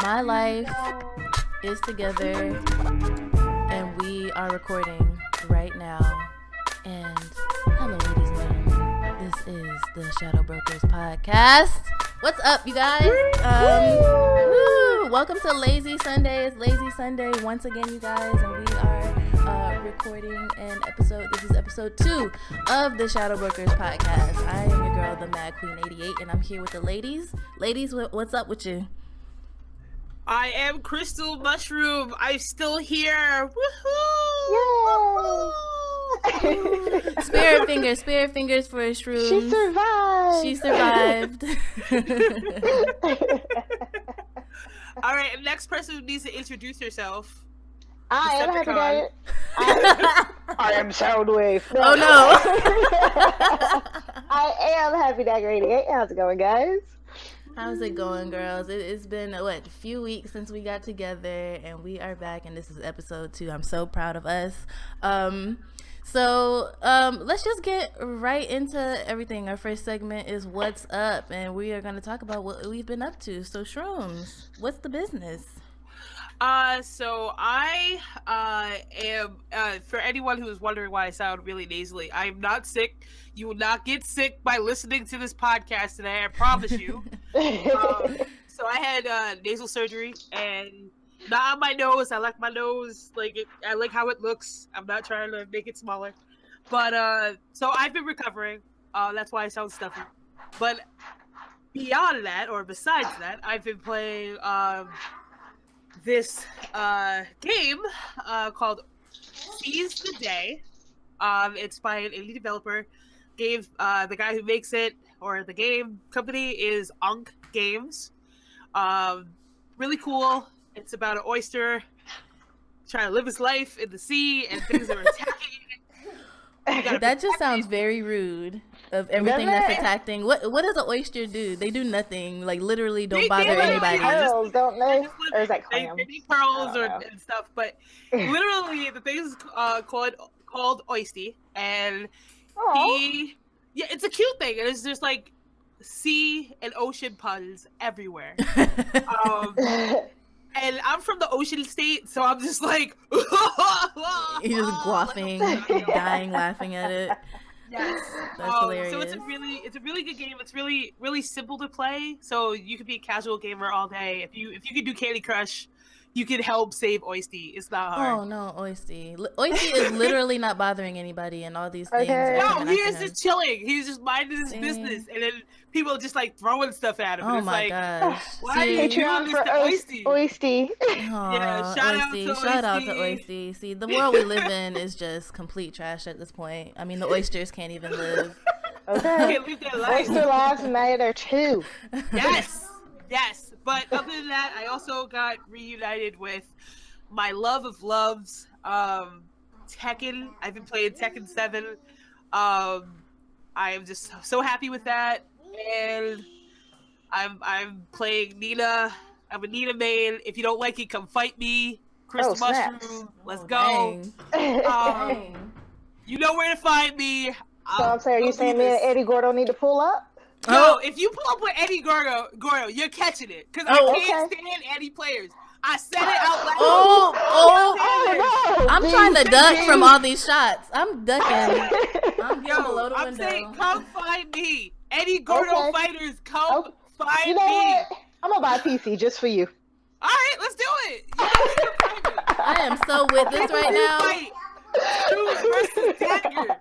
My life is together, and we are recording right now. And hello, ladies and gentlemen. This is the Shadow Brokers podcast. What's up, you guys? Welcome to Lazy Sunday. It's Lazy Sunday once again, you guys, and we are recording an episode. This is episode 2 of the Shadow Brokers podcast. I am your girl, the Mad Queen 88, and I'm here with the ladies. Ladies, what's up with you? I am Crystal Mushroom. I'm still here. Woohoo! Spirit fingers for a shroom. She survived. All right, next person who needs to introduce herself. I am Happy Daddy. I am Soundwave. Oh no. I am Happy Daddy 88. How's it going, guys? How's it going, girls? It's been a few weeks since we got together, and we are back, and this is episode 2. I'm so proud of us. So let's just get right into everything. Our first segment is What's Up, and we are going to talk about what we've been up to. So Shrooms, what's the business? So I am, for anyone who is wondering why I sound really nasally, I am not sick. You will not get sick by listening to this podcast today, I promise you. So I had nasal surgery, and not on my nose. I like my nose, I like how it looks. I'm not trying to make it smaller. But, so I've been recovering. That's why I sound stuffy. But beyond that, or besides that, I've been playing, this game called Seize the Day. It's by an indie developer. The guy who makes it, or the game company, is Unk Games. Really cool. It's about an oyster trying to live his life in the sea, and things are attacking. That just sounds very rude. Of everything that's attacking. What does an oyster do? They do nothing. Like, literally don't bother anybody. Pearls, don't they? Or is that clams? They eat pearls and stuff, but literally the thing is called Oisty, and it's a cute thing. And it's just like sea and ocean puns everywhere. And I'm from the ocean state, so I'm just like you're just guaffing, dying laughing at it. Yes, that's hilarious. So it's a really good game. It's really, really simple to play. So you could be a casual gamer all day. If you could do Candy Crush, you could help save Oisty. It's not hard. Oh no, Oisty. Oisty is literally not bothering anybody, and all these things. Okay. No, he is just chilling. He's just minding his business, and then people just like throwing stuff at him. Oh and it's my gosh! Why are you doing this to Oisty? Oisty. Yeah, shout out to Oisty. See, the world we live in is just complete trash at this point. I mean, the oysters can't even live. Okay. Can't live their life. Oyster lives matter too. Yes. But other than that, I also got reunited with my love of loves, Tekken. I've been playing Tekken 7. I am just so happy with that, and I'm playing Nina. I'm a Nina main. If you don't like it, come fight me. Crystal Mushroom, let's go. You know where to find me. So I'm saying, are you saying me and Eddie Gordo need to pull up? Yo, if you pull up with Eddie Gordo, you're catching it. Because I can't stand Eddie players. I said it out loud. No. I'm trying to duck from all these shots. I'm ducking. I'm below the window. I'm saying, come find me. Eddie Gordo fighters, come find you know me. What? I'm going to buy a PC just for you. All right, let's do it. You know where to find me. I am so with this right now. Versus Dagger.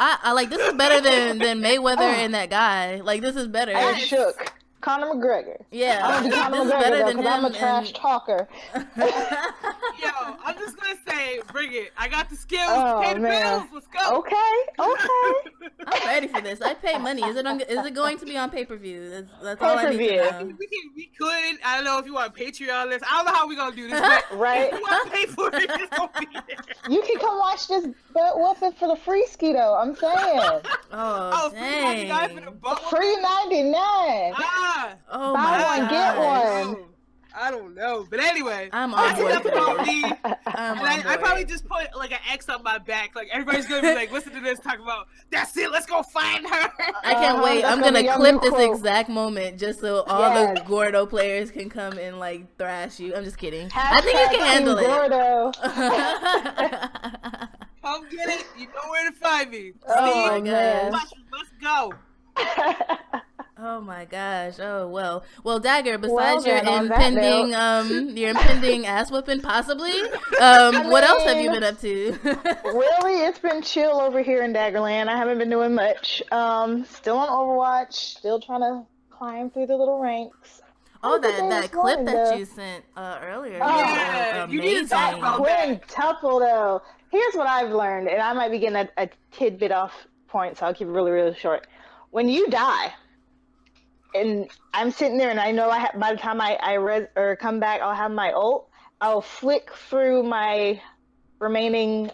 I like this is better than Mayweather and that guy. Like, this is better. I shook. Conor McGregor. Yeah, I'm gonna be Conor McGregor because I'm a trash talker. Yo, I'm just gonna say, bring it. I got the skills. Pay the bills. Let's go. Okay. I'm ready for this. I pay money. Is it going to be on pay-per-view? That's all I need to know. We could. I don't know if you want Patreon this. I don't know how we're gonna do this. But right. If you want to pay for it, it's gonna be there. You can come watch this butt whooping for the free ski though. I'm saying. Dang. $3.99. Oh Buy my one, get one. I don't know. But anyway, I'm on that's board enough for about this. me. I'm And on I probably board. just put like an X on my back. Like everybody's gonna be like, listen to this, talk about that's it. Let's go find her. I can't wait. That's I'm gonna be gonna your clip new this quote. exact moment just so all Yes. the Gordo players can come and like thrash you. I'm just kidding. I think you can handle Team Gordo. it. Come get it. You know where to find me. Oh my Steve, gosh. let's go. Oh my gosh. Oh well. Well, Dagger, besides Well, your then, on that impending ass whooping possibly, what else have you been up to? Really, it's been chill over here in Daggerland. I haven't been doing much. Still on Overwatch. Still trying to climb through the little ranks. Oh, Had a good day that this clip morning, that though. you sent earlier. Oh, was yeah, you need to talk amazing. about that. Quintuple though. Here's what I've learned, and I might be getting a tidbit off point, so I'll keep it really, really short. When you die, and I'm sitting there, and I know by the time I come back, I'll have my ult. I'll flick through my remaining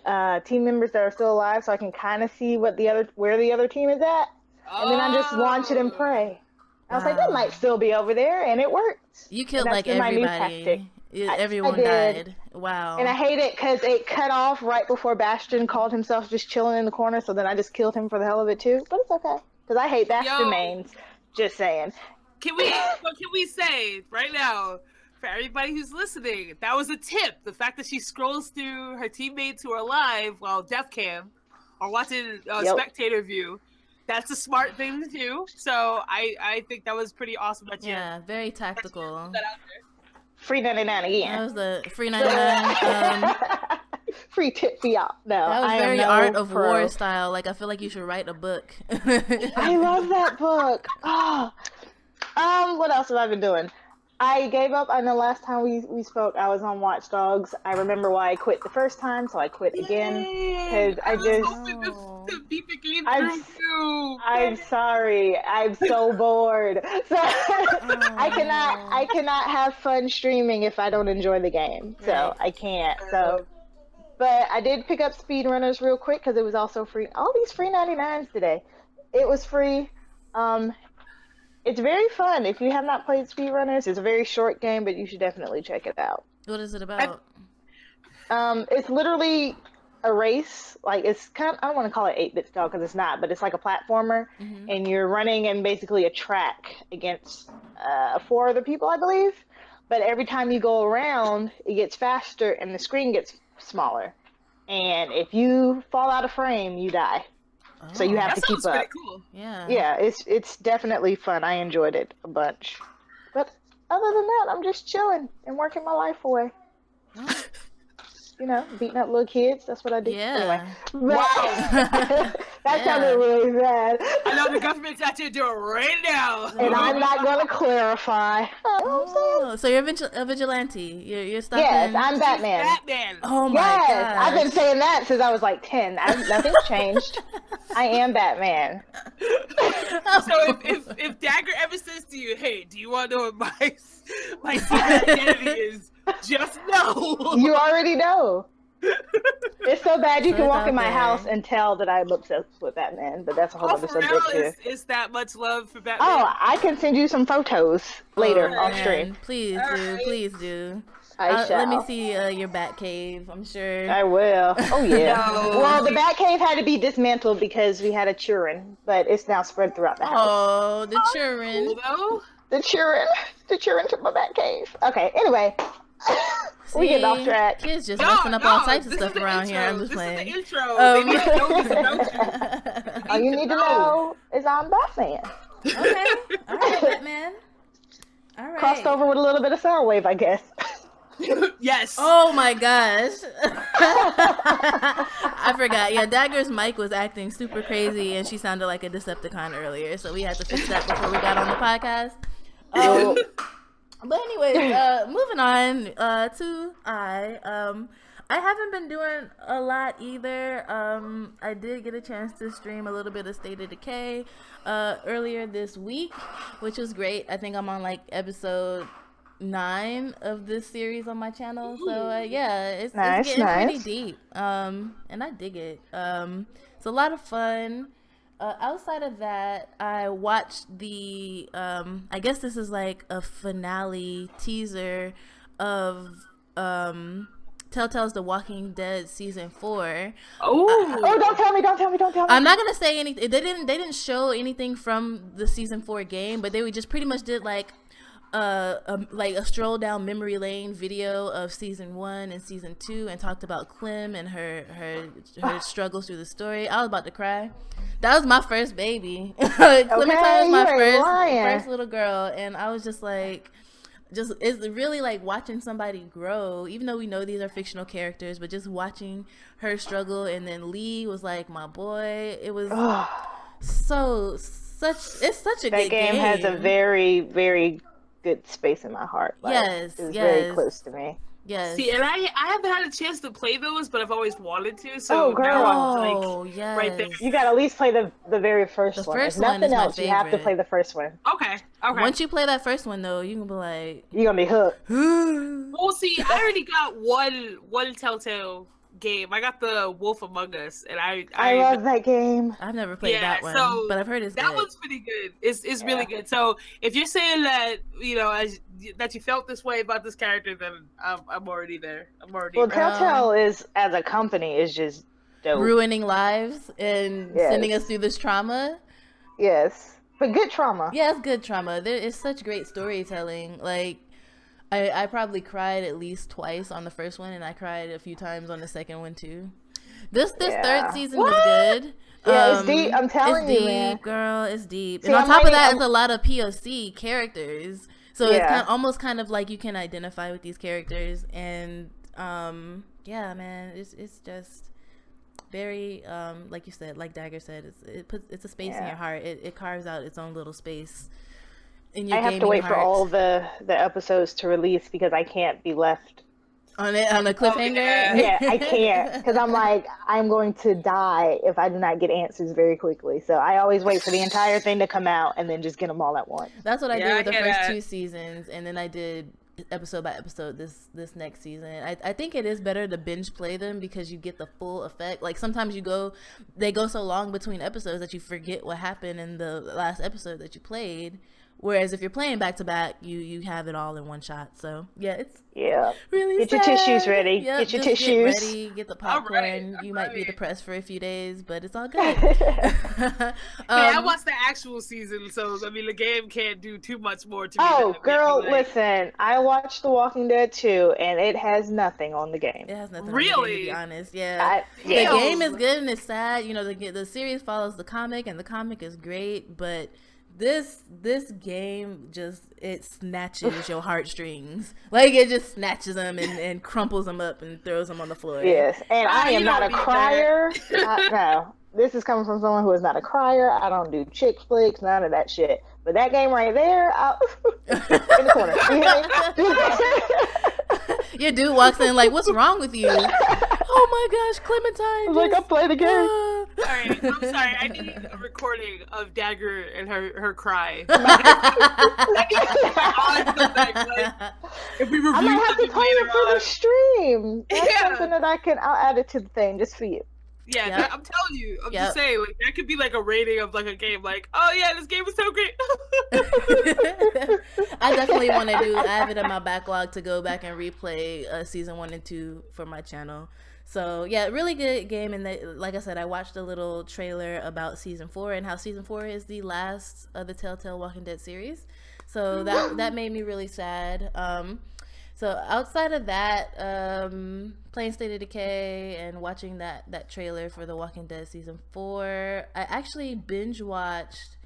team members that are still alive, so I can kind of see where the other team is at, and then I just launch it and pray. I was like, that might still be over there, and it worked. You killed And like that's been my new tactic. everybody. Everyone I did. died. Wow. And I hate it because it cut off right before Bastion called himself just chilling in the corner, so then I just killed him for the hell of it too. But it's okay, because I hate Bastion mains. Just saying. Can we say right now, for everybody who's listening, that was a tip. The fact that she scrolls through her teammates who are alive while death cam or watching spectator view, that's a smart thing to do. So I think that was pretty awesome. That yeah, very tactical. that out there. Free 99 again. That was the free 99. Free tip for y'all. No, That was I very am no Art of pro. War style. Like, I feel like you should write a book. I love that book. Oh. What else have I been doing? I gave up. I know last time we spoke, I was on Watch Dogs. I remember why I quit the first time, so I quit again. Because I just... to beat the game I'm- through too. I'm sorry. I'm so bored. So I cannot have fun streaming if I don't enjoy the game. So Right. I can't. So, but I did pick up Speedrunners real quick because it was also free. All these free 99s today. It was free. It's very fun. If you have not played Speedrunners, it's a very short game, but you should definitely check it out. What is it about? It's literally a race. Like, it's kind of, I don't want to call it 8-bit style because it's not, but it's like a platformer, and you're running in basically a track against 4 other people, I believe. But every time you go around, it gets faster and the screen gets smaller. And if you fall out of frame, you die. So you have That to keep sounds up. pretty cool. Yeah. Yeah, it's definitely fun. I enjoyed it a bunch. But other than that, I'm just chilling and working my life away. You know, beating up little kids. That's what I do. Yeah. Anyway. Wow. That sounded really bad. I know the government's out here doing right now. And I'm not going to clarify. You know what I'm saying? Oh, so you're a vigilante. You're stuck Yes, in... I'm Batman. Batman. Oh my Yes, gosh. I've been saying that since I was like 10. Nothing's changed. I am Batman. So if Dagger ever says to you, "Hey, do you want to know what my secret identity is?" Just know. You already know. It's so bad you So can it's walk out in my there. house and tell that I'm obsessed with Batman, but that's a whole Oh, other for subject real? too. Is that much love for Batman? Oh, I can send you some photos later Oh, off man. stream. Please do. Alright. Please do. I shall. Let me see your bat cave. I'm sure. I will. Oh yeah. No. Well, the Batcave had to be dismantled because we had a Turin, but it's now spread throughout the house. Oh, the children. Although, The Turin took my Batcave. Okay. Anyway, we get off track. Kids just messing up all types of stuff around here. I'm just This playing. is the intro. They need to know this about you. All you need to know is I'm Batman. Okay. All right, Batman. All right. Crossed over with a little bit of Soundwave, I guess. Yes. Oh my gosh. I forgot. Yeah, Dagger's mic was acting super crazy and she sounded like a Decepticon earlier, so we had to fix that before we got on the podcast. But anyways, moving on to I haven't been doing a lot either. I did get a chance to stream a little bit of State of Decay earlier this week, which was great. I think I'm on like episode 9 of this series on my channel, so yeah, it's getting pretty deep, and I dig it. It's a lot of fun. Outside of that, I watched the I guess this is like a finale teaser of Telltale's The Walking Dead season 4. Oh, don't tell me. I'm not gonna say anything. They didn't show anything from the season 4 game, but they just pretty much did like a stroll down memory lane video of season 1 and season 2, and talked about Clem and her struggles through the story. I was about to cry. That was my first baby. Clementine was my first little girl, and I was just like, it's really like watching somebody grow, even though we know these are fictional characters, but just watching her struggle. And then Lee was like my boy. It was it's such a good game. That game has a very, very good space in my heart. Like, yes, it's very close to me. Yes. See, and I haven't had a chance to play those, but I've always wanted to. So now I'm like right there. You gotta at least play the very first one. If nothing else, you have to play the first one. Okay. Once you play that first one, though, you can be like, you're gonna be hooked. Well, see, I already got one Telltale game. I got the Wolf Among Us, and I love that game. I've never played that one, but I've heard it's that good. One's pretty good. It's really good. So if you're saying that that you felt this way about this character, then I'm already there. Well, Telltale is, as a company, is just dope. Ruining lives and sending us through this trauma. Yes, but good trauma. Yeah, it's good trauma. There is such great storytelling. Like, I probably cried at least twice on the first one, and I cried a few times on the second one too. This third season was good. Yeah, it's deep. I'm telling you, man. Girl, it's deep. See, and on top of that, it's a lot of POC characters. So it's almost kind of like you can identify with these characters, and yeah, man, it's just very like you said, like Dagger said, it's a space in your heart. It carves out its own little space in your. I have to wait for all the episodes to release because I can't be left on a cliffhanger. Yeah, I can't, because I'm like, I'm going to die if I do not get answers very quickly. So I always wait for the entire thing to come out and then just get them all at once. That's what I did with the first 2 seasons, and then I did episode by episode this next season. I think it is better to binge play them because you get the full effect. Like, sometimes they go so long between episodes that you forget what happened in the last episode that you played. Whereas if you're playing back to back, you have it all in one shot. So it's really get sad. Your tissues ready. Yep, get your just tissues get ready. Get the popcorn. You might be depressed for a few days, but it's all good. I watched the actual season, so I mean the game can't do too much more to me. Oh, girl, listen, I watched The Walking Dead 2, and it has nothing on the game. It has nothing. Really? On the game, to be honest, the game is good and it's sad. You know, the series follows the comic, and the comic is great, but this game it snatches your heartstrings. Like, it just snatches them and crumples them up and throws them on the floor. Yes, and I am not a crier. No, this is coming from someone who is not a crier. I don't do chick flicks, none of that shit. But that game right there, in the corner. Your dude walks in like, "What's wrong with you?" Oh my gosh, Clementine! Like, I play the game. All right, I'm sorry. I need a recording of Dagger and her cry. If we review, I might have to play it for the stream. That's something that I'll add it to the thing just for you. Yeah, I'm telling you. I'm just saying, like, that could be like a rating of like a game. Like, oh yeah, this game is so great. I definitely want to do. I have it in my backlog to go back and replay season 1 and 2 for my channel. So yeah, really good game. And like I said, I watched a little trailer about season 4 and how season 4 is the last of the Telltale Walking Dead series. So that made me really sad. So outside of that, playing State of Decay and watching that trailer for The Walking Dead season 4, I actually binge watched.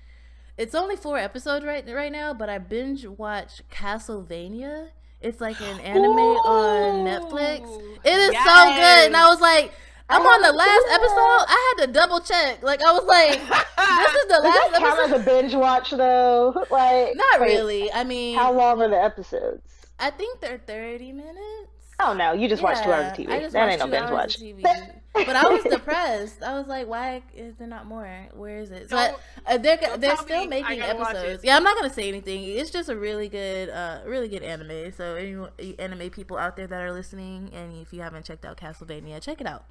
It's only 4 episodes right now, but I binge watched Castlevania. It's like an anime on Netflix. It is so good, and I was like, I'm on the last episode. I had to double check. Like, I was like, this is the last episode. Does that count as a binge watch though? Like, not really. I mean, how long are the episodes? I think they're 30 minutes. Oh no, you just watch 2 hours of TV. That ain't no binge watch. But I was depressed. I was like, why is there not more? Where is it? So they're still making episodes. Yeah, I'm not gonna say anything. It's just a really good anime. So any anime people out there that are listening, and if you haven't checked out Castlevania, check it out.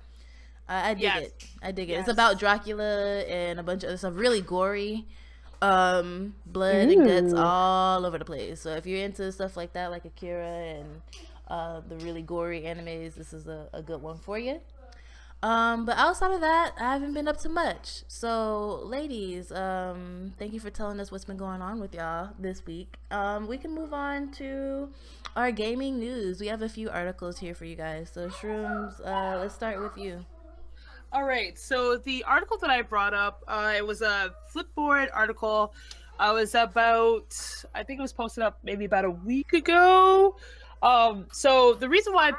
I dig Yes. it. I dig it. Yes. It's about Dracula and a bunch of other stuff. Really gory. Blood and guts all over the place. So if you're into stuff like that, like Akira and the really gory animes, this is a good one for you. But outside of that, I haven't been up to much. So, ladies, thank you for telling us what's been going on with y'all this week. We can move on to our gaming news. We have a few articles here for you guys. So, Shrooms, let's start with you. All right. So the article that I brought up, it was a Flipboard article. It was about, I think it was posted up maybe about a week ago. So the reason why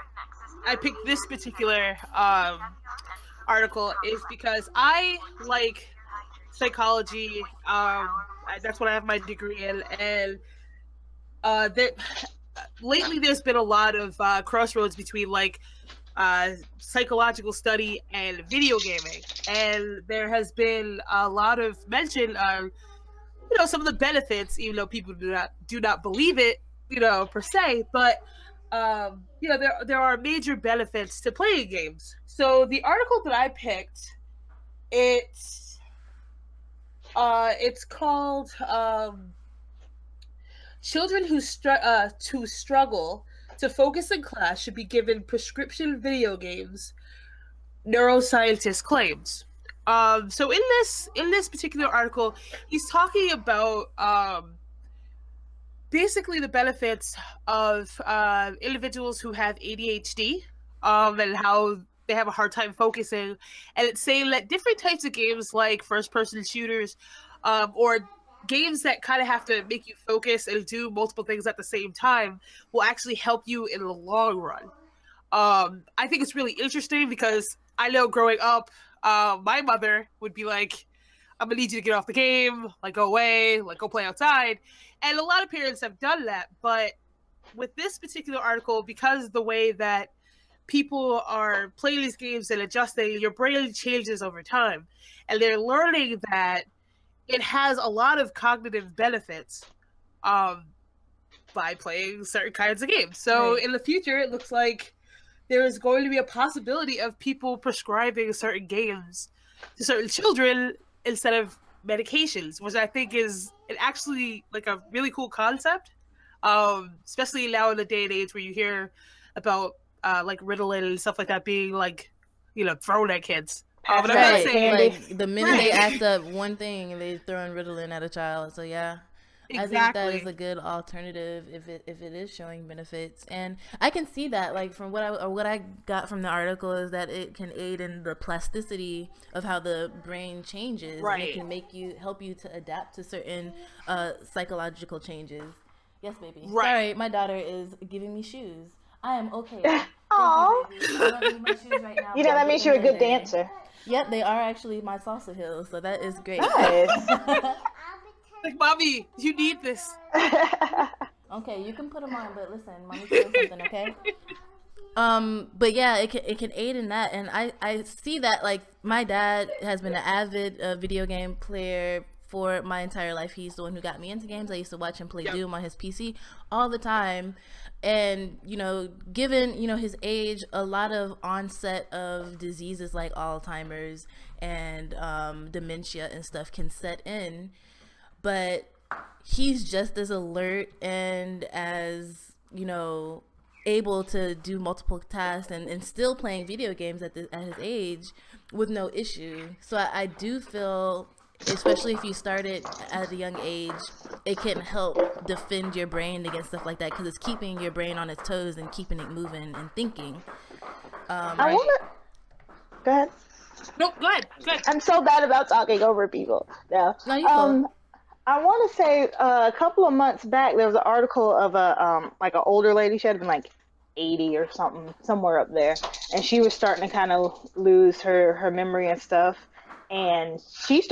I picked this particular article is because I like psychology. That's what I have my degree in, and lately there's been a lot of crossroads between like psychological study and video gaming, and there has been a lot of mention of some of the benefits, even though people do not believe it per se, but there are major benefits to playing games. So the article that I picked, it's called Children who struggle to focus in class should be given prescription video games, neuroscientist claims. So in this particular article, he's talking about basically the benefits of individuals who have ADHD, and how they have a hard time focusing. And it's saying that different types of games, like first-person shooters, or games that kind of have to make you focus and do multiple things at the same time, will actually help you in the long run. I think it's really interesting because I know growing up, my mother would be like, I'm gonna need you to get off the game, like go away, like go play outside. And a lot of parents have done that. But with this particular article, because the way that people are playing these games and adjusting, your brain changes over time. And they're learning that it has a lot of cognitive benefits by playing certain kinds of games. So in the future, it looks like there is going to be a possibility of people prescribing certain games to certain children instead of medications, which I think is actually like a really cool concept, especially now in the day and age where you hear about like Ritalin and stuff like that being like, thrown at kids. But I'm not saying, like the minute they act up one thing, they throwing Ritalin at a child. So yeah. Exactly. I think that is a good alternative if it is showing benefits, and I can see that. Like from what I got from the article is that it can aid in the plasticity of how the brain changes, and it can help you to adapt to certain psychological changes. Yes, baby. Right. Sorry, my daughter is giving me shoes. I am okay. Aww. I don't need my shoes right now. That means you're a good dancer. Yep, they are actually my salsa heels, so that is great. Nice. like, mommy, you need this. Okay, you can put them on, but listen, mommy feels something, okay? But yeah, it can aid in that, and I see that. Like, my dad has been an avid video game player for my entire life. He's the one who got me into games. I used to watch him play Doom on his PC all the time, and given his age, a lot of onset of diseases like Alzheimer's and dementia and stuff can set in. But he's just as alert and as, able to do multiple tasks and still playing video games at his age with no issue. So I do feel, especially if you start it at a young age, it can help defend your brain against stuff like that because it's keeping your brain on its toes and keeping it moving and thinking. I want to... Go ahead. No, go ahead. I'm so bad about talking over people. No, you cool. I want to say a couple of months back, there was an article of like an older lady. She had been like 80 or something, somewhere up there, and she was starting to kind of lose her memory and stuff. And she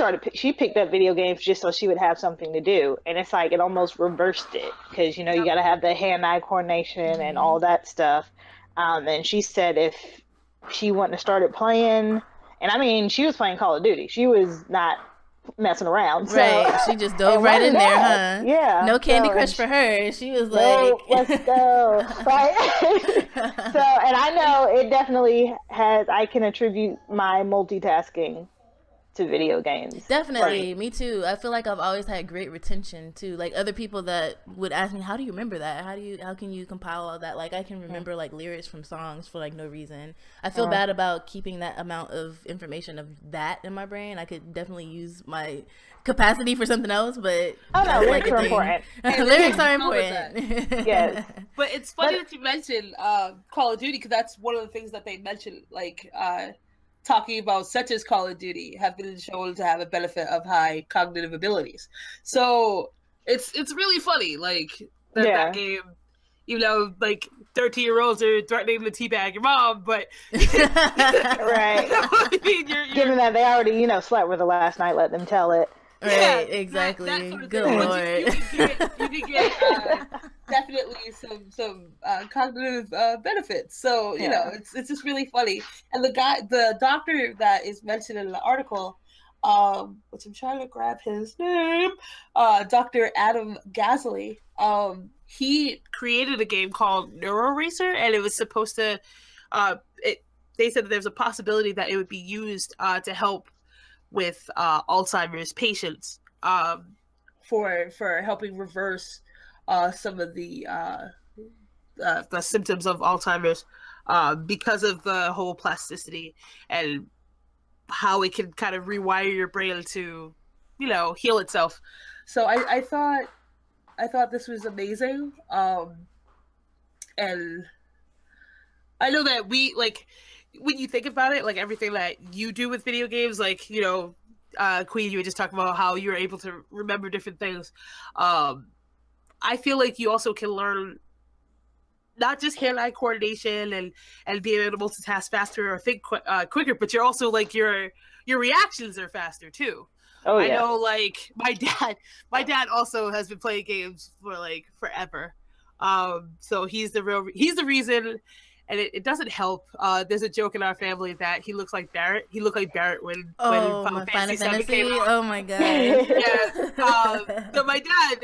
picked up video games just so she would have something to do. And it's like it almost reversed it because you got to have the hand-eye coordination and all that stuff. And she said if she wouldn't have started playing, and I mean she was playing Call of Duty, she was not messing around. So, right. She just dove right in there, huh? Yeah. No Candy Crush for her. She was like, let's go. Right. So, and I know it definitely has. I can attribute my multitasking to video games. Definitely, me too. I feel like I've always had great retention too. Like other people that would ask me, "How do you remember that? How can you compile all that?" Like I can remember like lyrics from songs for like no reason. I feel bad about keeping that amount of information of that in my brain. I could definitely use my capacity for something else, but lyrics are important. Lyrics are important. Yes, but it's funny that you mentioned Call of Duty, because that's one of the things that they mentioned, like talking about such as Call of Duty have been shown to have a benefit of high cognitive abilities. So it's really funny, like that game, you know, like 13-year-olds are threatening to teabag your mom, but right. I mean, given that they already, you know, slept with her last night, let them tell it. Right, yeah, exactly. That sort of Good thing. Lord. You can get definitely some cognitive benefits. So you know, it's just really funny. And the doctor that is mentioned in the article, which I'm trying to grab his name, Dr. Adam Gazzley. He created a game called Neurologist, and it was supposed to. They said that there's a possibility that it would be used to help with Alzheimer's patients, for helping reverse some of the symptoms of Alzheimer's, because of the whole plasticity and how it can kind of rewire your brain to, you know, heal itself. So I thought this was amazing, and I know that we like. When you think about it, like everything that you do with video games, like, you know, Queen, you were just talking about how you're able to remember different things. I feel like you also can learn not just hand-eye coordination and being able to multitask faster or think quicker, but you're also like your reactions are faster too. Oh, yeah. I know, like my dad also has been playing games for like forever. So he's the reason. And it doesn't help. There's a joke in our family that he looks like Barrett. He looked like Barrett when Final Fantasy came out. Oh my god. Yeah. So my dad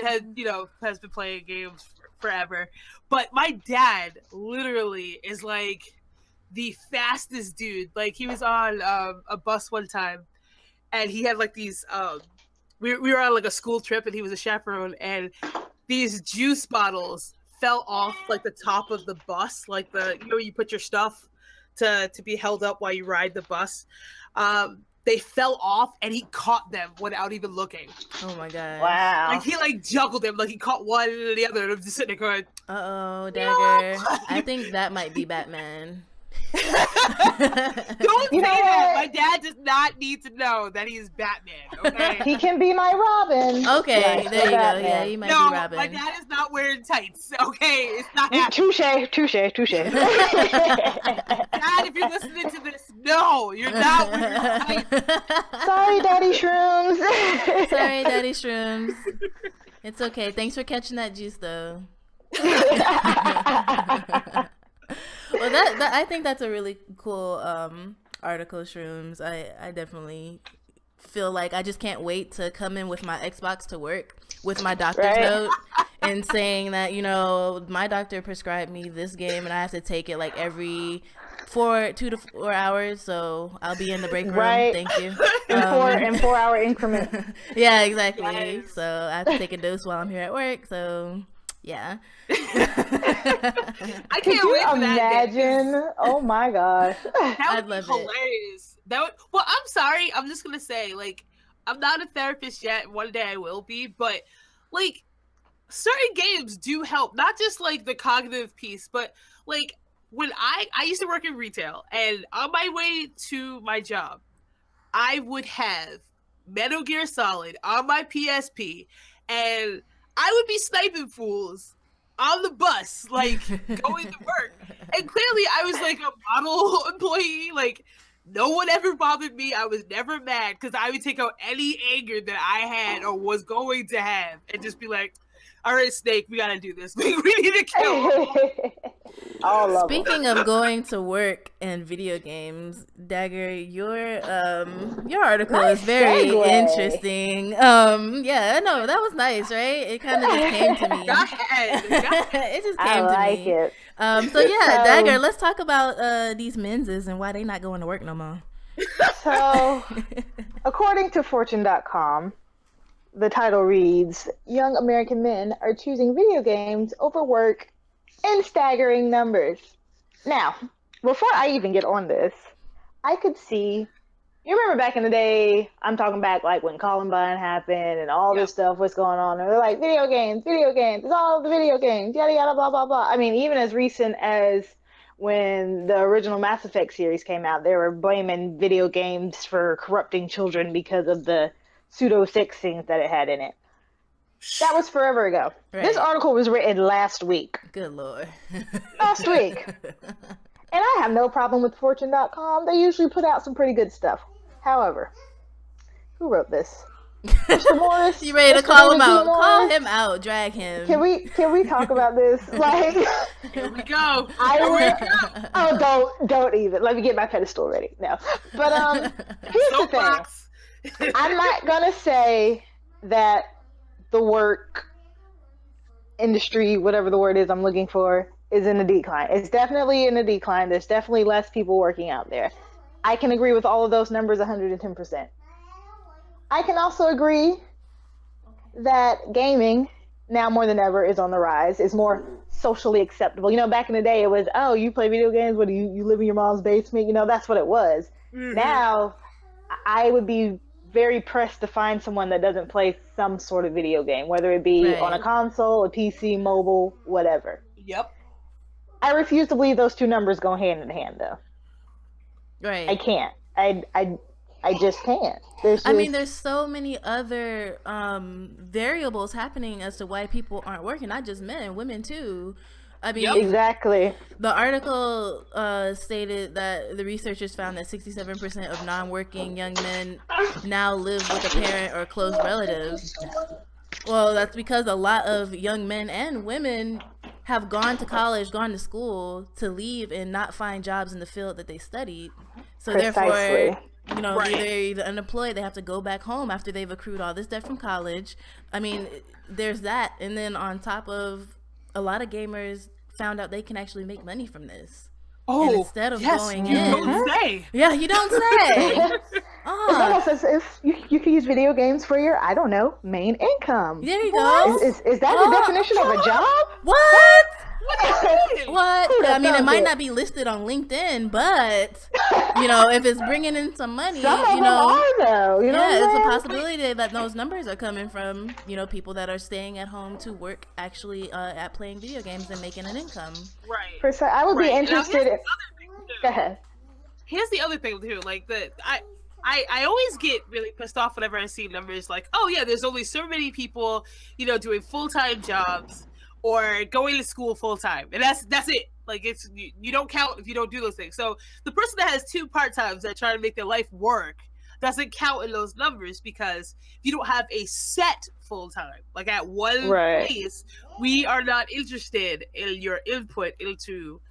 has been playing games forever. But my dad literally is like the fastest dude. Like he was on a bus one time, and he had like these. We were on like a school trip, and he was a chaperone, and these juice bottles fell off like the top of the bus, like you put your stuff to be held up while you ride the bus. They fell off, and he caught them without even looking. Oh my god! Wow! Like he like juggled them, like he caught one and the other, and I'm just sitting there going, "Uh oh, dagger!" I think that might be Batman. Don't say that. My dad does not need to know that he's Batman. Okay, he can be my Robin. Okay, yes, there you Batman. go. Yeah, he might be Robin. My dad is not wearing tights. Okay, it's not happening. Touche. Dad, if you're listening to this, no, you're not wearing tights. Sorry, Daddy Shrooms. Sorry, Daddy Shrooms. It's okay. Thanks for catching that juice, though. Well, that I think that's a really cool article, Shrooms. I definitely feel like I just can't wait to come in with my Xbox to work with my doctor's note and saying that, you know, my doctor prescribed me this game and I have to take it like every 2 to 4 hours, so I'll be in the break room. Thank you. In 4 hour increments. Yeah, exactly. So I have to take a dose while I'm here at work. So yeah. I can't wait for that. Imagine. Oh my gosh. That would be hilarious. Well, I'm sorry. I'm just gonna say, like, I'm not a therapist yet. One day I will be, but like, certain games do help. Not just like the cognitive piece, but like when I used to work in retail, and on my way to my job, I would have Metal Gear Solid on my PSP, and I would be sniping fools on the bus, like going to work. And clearly I was like a model employee. Like no one ever bothered me. I was never mad because I would take out any anger that I had or was going to have and just be like, all right, Snake, we gotta do this. We need to kill him. All of Speaking them. of going to work and video games, Dagger, your article Nice is very segue. interesting. Yeah, no, that was nice, right? It kind of just came to me. Go ahead. It just came I to like me. it. So yeah, Dagger, let's talk about these menses and why they not going to work no more. So, according to Fortune.com, the title reads, "Young American men are choosing video games over work in staggering numbers." Now, before I even get on this, I could see, you remember back in the day, I'm talking back like when Columbine happened and all this stuff was going on, and they're like, video games, it's all the video games, yada yada, blah blah blah. I mean, even as recent as when the original Mass Effect series came out, they were blaming video games for corrupting children because of the pseudo sex scenes that it had in it. That was forever ago. Right. This article was written last week. Good Lord. Last week. And I have no problem with Fortune.com. They usually put out some pretty good stuff. However, who wrote this? Mr. Morris? You ready to Mr. call him David out? Morris? Call him out. Drag him. Can we talk about this? Like, Here we go. don't even. Let me get my pedestal ready. No. But here's the thing. Soapbox. I'm not gonna say that the work industry, whatever the word is I'm looking for, is in a decline. It's definitely in a decline. There's definitely less people working out there. I can agree with all of those numbers 110%. I can also agree that gaming, now more than ever, is on the rise. It's more socially acceptable. You know, back in the day, it was, oh, you play video games? What do you live in your mom's basement? You know, that's what it was. Mm-hmm. Now, I would be very pressed to find someone that doesn't play some sort of video game, whether it be on a console, a PC, mobile, whatever. Yep. I refuse to believe those two numbers go hand in hand, though. Right. I can't. I just can't. I mean, there's so many other variables happening as to why people aren't working, not just men, women too. I mean, exactly. The article stated that the researchers found that 67% of non-working young men now live with a parent or close relative. Well, that's because a lot of young men and women have gone to college, gone to school to leave and not find jobs in the field that they studied. So therefore, you know, they're either unemployed, they have to go back home after they've accrued all this debt from college. I mean, there's that. And then on top of, a lot of gamers found out they can actually make money from this. Oh, and instead of going you in. don't say. Yeah, you don't say. It's almost as if you can use video games for your, I don't know, main income. There you go. Is that the definition of a job? What? What? What? I mean, it might not be listed on LinkedIn, but you know, if it's bringing in some money, some of you know, them are, though. You know yeah, it's what a I'm possibility that those numbers are coming from, you know, people that are staying at home to work actually at playing video games and making an income. Right. I would be interested in. Go ahead. Here's the other thing too, like I always get really pissed off whenever I see numbers like, oh yeah, there's only so many people, you know, doing full-time jobs or going to school full-time, and that's it. Like, it's you don't count if you don't do those things. So the person that has two part-times that try to make their life work doesn't count in those numbers, because if you don't have a set full-time, like at one place, we are not interested in your input into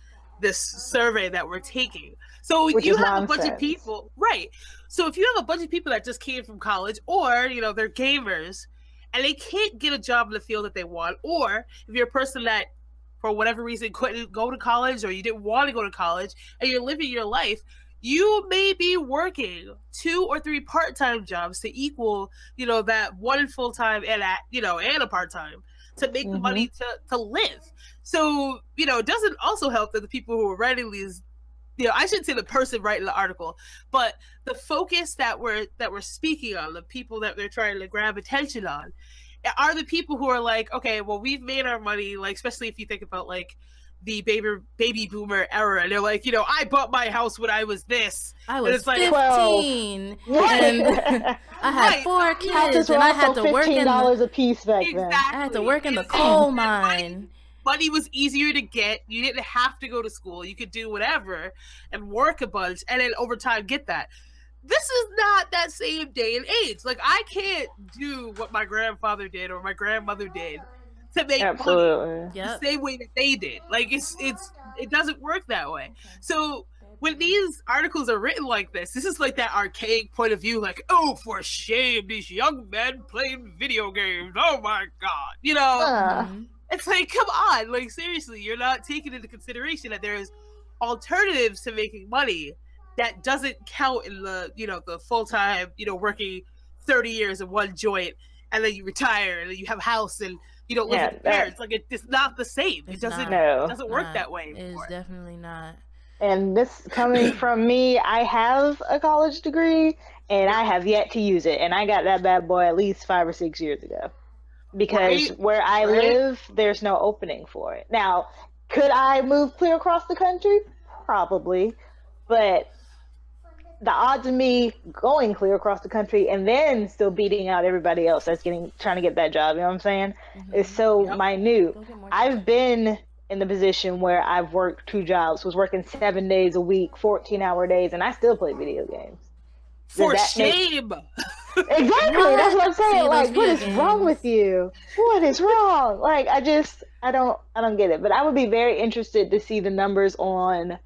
this survey that we're taking. So you have a bunch of people, right? So if you have a bunch of people that just came from college, or, you know, they're gamers and they can't get a job in the field that they want, or if you're a person that for whatever reason couldn't go to college, or you didn't want to go to college and you're living your life, you may be working 2 or 3 part-time jobs to equal, you know, that one full-time and a part-time to make the money to live. So, you know, it doesn't also help that the people who are writing these, you know, I shouldn't say the person writing the article, but the focus that we're speaking on, the people that they're trying to grab attention on, are the people who are like, okay, well, we've made our money, like, especially if you think about like the baby boomer era, and they're like, you know, I bought my house when I was this. I was 15, like, and I had 4 kids, and I had to work in $15 a piece back then. I had to work in the coal mine. Money was easier to get. You didn't have to go to school. You could do whatever and work a bunch, and then over time get that. This is not that same day and age. Like, I can't do what my grandfather did or my grandmother did to make money Absolutely. the same way that they did. Like it doesn't work that way. So when these articles are written like this is like that archaic point of view, like, oh, for shame, these young men playing video games. Oh my God. You know, it's like, come on, like seriously, you're not taking into consideration that there's alternatives to making money that doesn't count in the, you know, the full-time, you know, working 30 years in one joint and then you retire and then you have a house and you don't live with your parents. Like it's not the same. It doesn't work that way anymore. It's definitely not. And this coming from me, I have a college degree and I have yet to use it. And I got that bad boy at least 5 or 6 years ago. Because where I live, there's no opening for it. Now, could I move clear across the country? Probably. But the odds of me going clear across the country and then still beating out everybody else that's trying to get that job, you know what I'm saying? Is so minute. I've been in the position where I've worked 2 jobs, was working 7 days a week, 14-hour days, and I still play video games. For shame! Exactly, that's what I'm saying. Like, what is wrong with you? What is wrong? Like, I don't get it. But I would be very interested to see the numbers on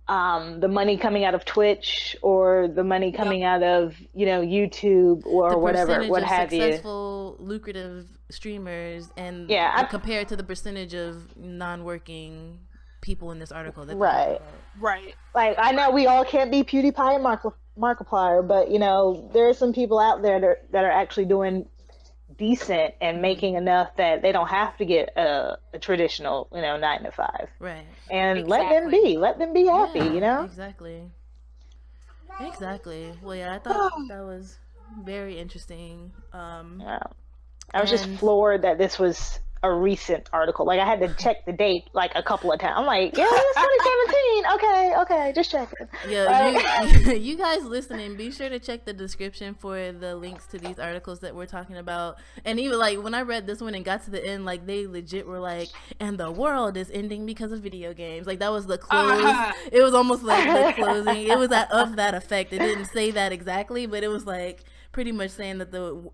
the money coming out of Twitch or the money coming out of, you know, YouTube or whatever, what have you. Successful, lucrative streamers and compared to the percentage of non-working people in this article. Right. Right. Like, I know we all can't be PewDiePie and Markiplier, but, you know, there are some people out there that are actually doing decent and making enough that they don't have to get a traditional, you know, 9 to 5. Right. And let them be happy, you know? Exactly. Well, yeah, I thought that was very interesting. I was just floored that this was a recent article. Like, I had to check the date like a couple of times. I'm like, yeah, it's 2017. Okay, just checking. Yeah, you guys listening, be sure to check the description for the links to these articles that we're talking about. And even like when I read this one and got to the end, like they legit were like, and the world is ending because of video games. Like that was the close. It was almost like the closing. It was of that effect. It didn't say that exactly, but it was like pretty much saying that the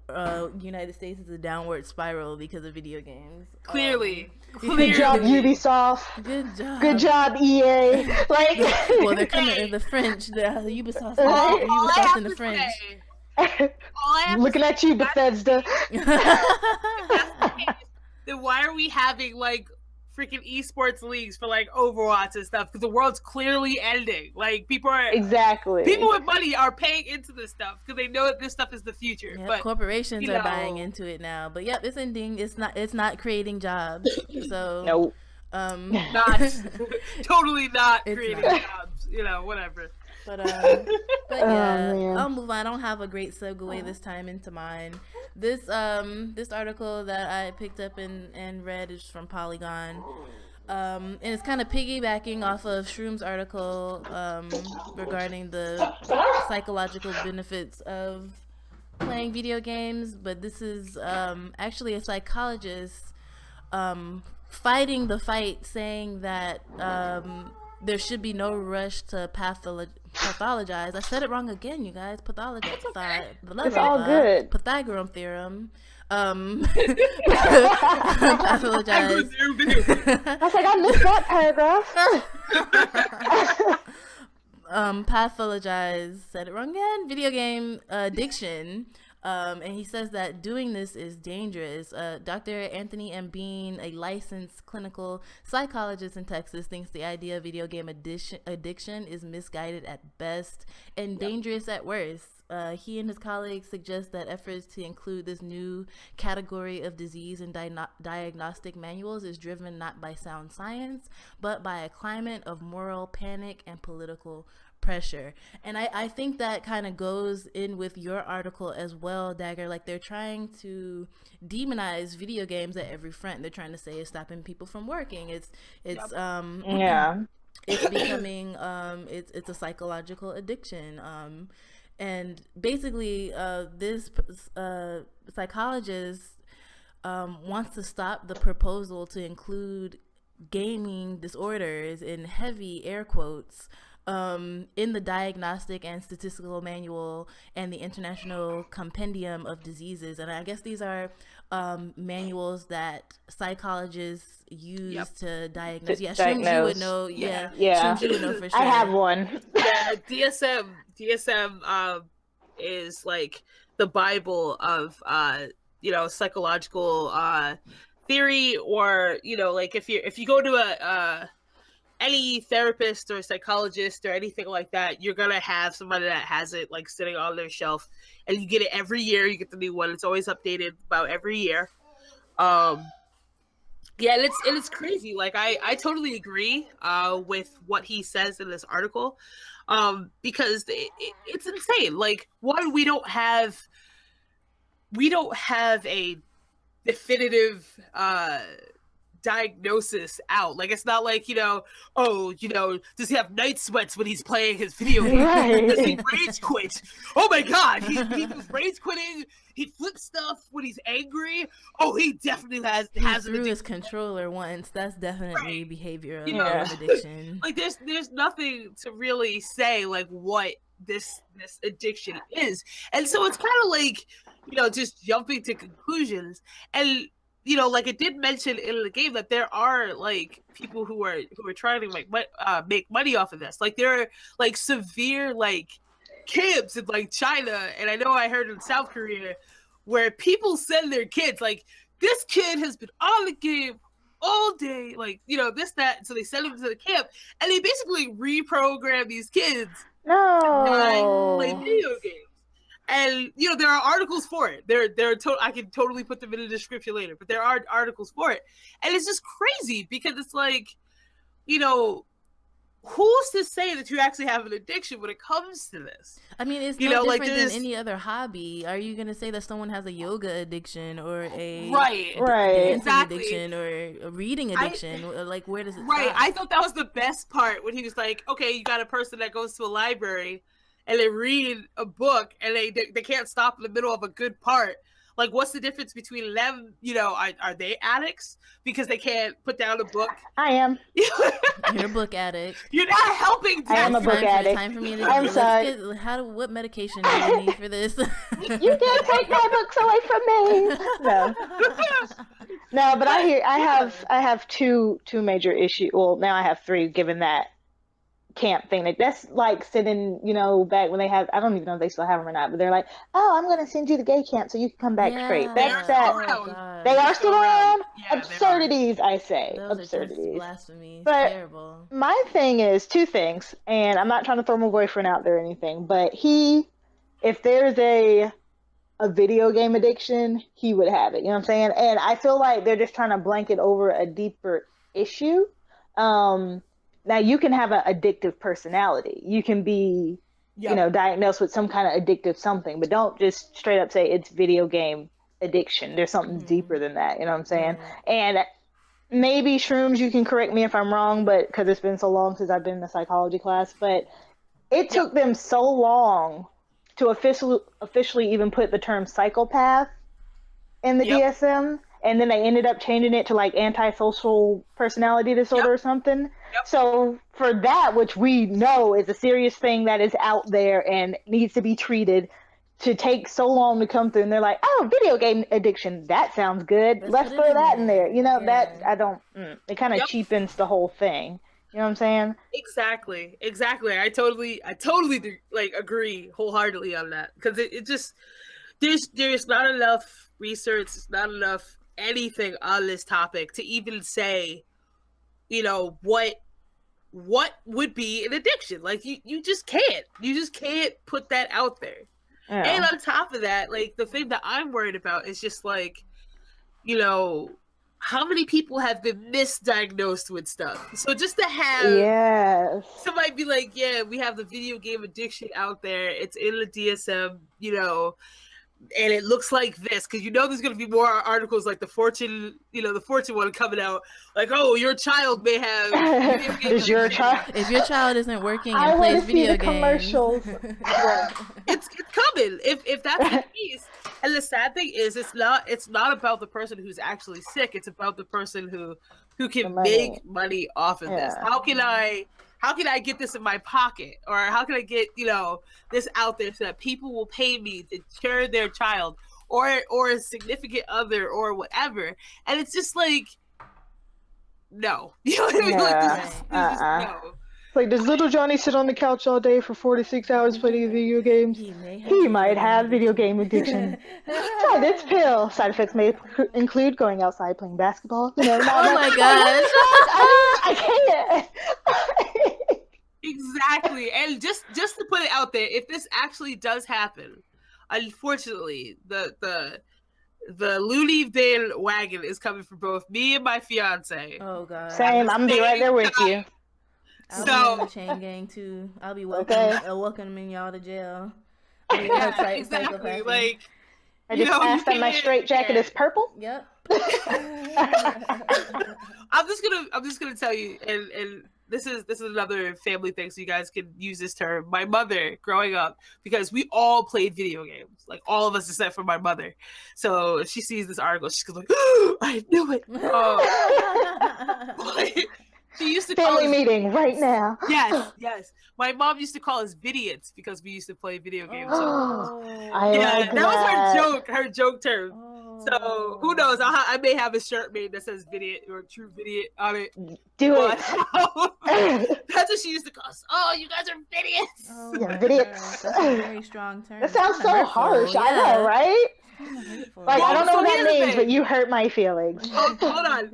United States is a downward spiral because of video games. Clearly. Good job, Ubisoft. Good job, EA. Like, well, they're coming. The French, the Ubisoft and the French. Looking at you, Bethesda. Then why are we having like freaking esports leagues for like Overwatch and stuff? Because the world's clearly ending. Like people with money are paying into this stuff because they know that this stuff is the future. Yep, but corporations are buying into it now. But yep, it's ending. It's not creating jobs. So nope. Not totally not creating jobs. You know, whatever. But yeah, I'll move on. I don't have a great segue this time into mine. This article that I picked up and read is from Polygon, and it's kind of piggybacking off of Shroom's article regarding the psychological benefits of playing video games. But this is actually a psychologist fighting the fight, saying that there should be no rush to pathologize. I said it wrong again, you guys. Pathologize. It's all good. Pythagorean theorem. Pathologize. I was like, I missed that paragraph. Pathologize. Said it wrong again. Video game addiction. And he says that doing this is dangerous. Dr. Anthony M. Bean, a licensed clinical psychologist in Texas, thinks the idea of video game addiction is misguided at best and dangerous at worst. He and his colleagues suggest that efforts to include this new category of disease in diagnostic manuals is driven not by sound science, but by a climate of moral panic and political pressure. And I think that kind of goes in with your article as well, Dagger. Like they're trying to demonize video games at every front. They're trying to say it's stopping people from working. It's becoming it's a psychological addiction. And basically this psychologist wants to stop the proposal to include gaming disorders in heavy air quotes in the Diagnostic and Statistical Manual and the International Compendium of Diseases. And I guess these are manuals that psychologists use to diagnose. Yeah, Shrooms, you would know. Yeah. Shrooms, you would know for sure. I have one. Yeah, DSM is like the Bible of psychological theory, or like if you go to any therapist or psychologist or anything like that, you're gonna have somebody that has it like sitting on their shelf, and you get it every year. You get the new one. It's always updated about every year. Yeah, and it's crazy. Like I totally agree with what he says in this article, because it's insane. Like, one, we don't have a definitive diagnosis out. Like, it's not like, does he have night sweats when he's playing his video game? Right. Does he rage quit? Oh my god, he was rage quitting. He flips stuff when he's angry. Oh, he definitely has threw his controller once. That's definitely behavior of addiction. Like, there's nothing to really say like what this addiction is. And so it's kind of like, just jumping to conclusions. And like it did mention in the game that there are like people who are trying to make money off of this. Like, there are like severe like camps in like China, and I know I heard in South Korea, where people send their kids, like, this kid has been on the game all day, like, this, that. So they send them to the camp, and they basically reprogram these kids to play video games. And there are articles for it. I can totally put them in the description later, but there are articles for it. And it's just crazy, because it's like, who's to say that you actually have an addiction when it comes to this? I mean, it's no different than any other hobby. Are you going to say that someone has a yoga addiction or a dancing addiction or a reading addiction? Like, where does it stop? I thought that was the best part, when he was like, okay, you got a person that goes to a library and they read a book and they can't stop in the middle of a good part. Like, what's the difference between them? Are they addicts because they can't put down a book? I am. You're a book addict. You're not helping. I am a book addict. Time for me to I'm sorry. What medication do you need for this? You can't take my books away from me. No, but I have two major issues. Well, now I have three, given that camp thing. Like, that's like sitting, back when they have, I don't even know if they still have them or not, but they're like, oh, I'm going to send you to gay camp so you can come back straight. That's that. They are still around. Yeah, absurdities, I say. Those absurdities. Are just blasphemy. But terrible. My thing is two things, and I'm not trying to throw my boyfriend out there or anything, but if there's a video game addiction, he would have it. You know what I'm saying? And I feel like they're just trying to blanket over a deeper issue. Now, you can have an addictive personality. You can be, diagnosed with some kind of addictive something, but don't just straight up say it's video game addiction. There's something deeper than that. You know what I'm saying? And maybe shrooms, you can correct me if I'm wrong, but because it's been so long since I've been in a psychology class, but it took them so long to officially even put the term psychopath in the DSM. And then they ended up changing it to like antisocial personality disorder or something. So for that, which we know is a serious thing that is out there and needs to be treated, to take so long to come through, and they're like, oh, video game addiction, that sounds good. Let's throw that in there. That I don't, it kind of cheapens the whole thing. You know what I'm saying? Exactly. I totally like agree wholeheartedly on that, because it just, there's not enough research, it's not enough anything on this topic to even say, what would be an addiction. Like, you just can't put that out there. And on top of that, like, the thing that I'm worried about is just like, how many people have been misdiagnosed with stuff. So just to have somebody be like, yeah, we have the video game addiction out there, it's in the DSM, and it looks like this, because there's going to be more articles like the Fortune one coming out, like, oh, your child may have video game is your child, if your child isn't working and plays video games, commercials. it's coming if that's the case. And the sad thing is, it's not about the person who's actually sick, it's about the person who can make money off of this. How can how can I get this in my pocket, or how can I get this out there so that people will pay me to share their child or a significant other or whatever? And it's just like, no. You know what I mean? Like, this is no. Like, does little Johnny sit on the couch all day for 46 hours playing video games? He might have video game addiction. Try this pill. Side effects may include going outside playing basketball. Oh my gosh. I can't. Exactly. And just to put it out there, if this actually does happen, unfortunately, the loony bin wagon is coming for both me and my fiance. Oh god. Same. I'm gonna be right there with you. I'll be in the chain gang too. I'll be welcoming y'all to jail. Yeah, exactly. Like, I just asked that my straight jacket is purple. Yep. I'm just gonna tell you, and this is another family thing, so you guys can use this term. My mother, growing up, because we all played video games, like all of us except for my mother. So if she sees this article, she's gonna be like, oh, I knew it. She used to family meeting right now. Yes. My mom used to call us vidiots because we used to play video games. So that was her joke term. So who knows? I may have a shirt made that says "Vidiot" or "True Vidiot" on it. Do it. That's what she used to call us. Oh, you guys are vidiots. Oh, yeah, vidiots. That's a very strong term. That sounds so harsh. Yeah. I know, right? Like, I don't know what that means, but you hurt my feelings. Hold on.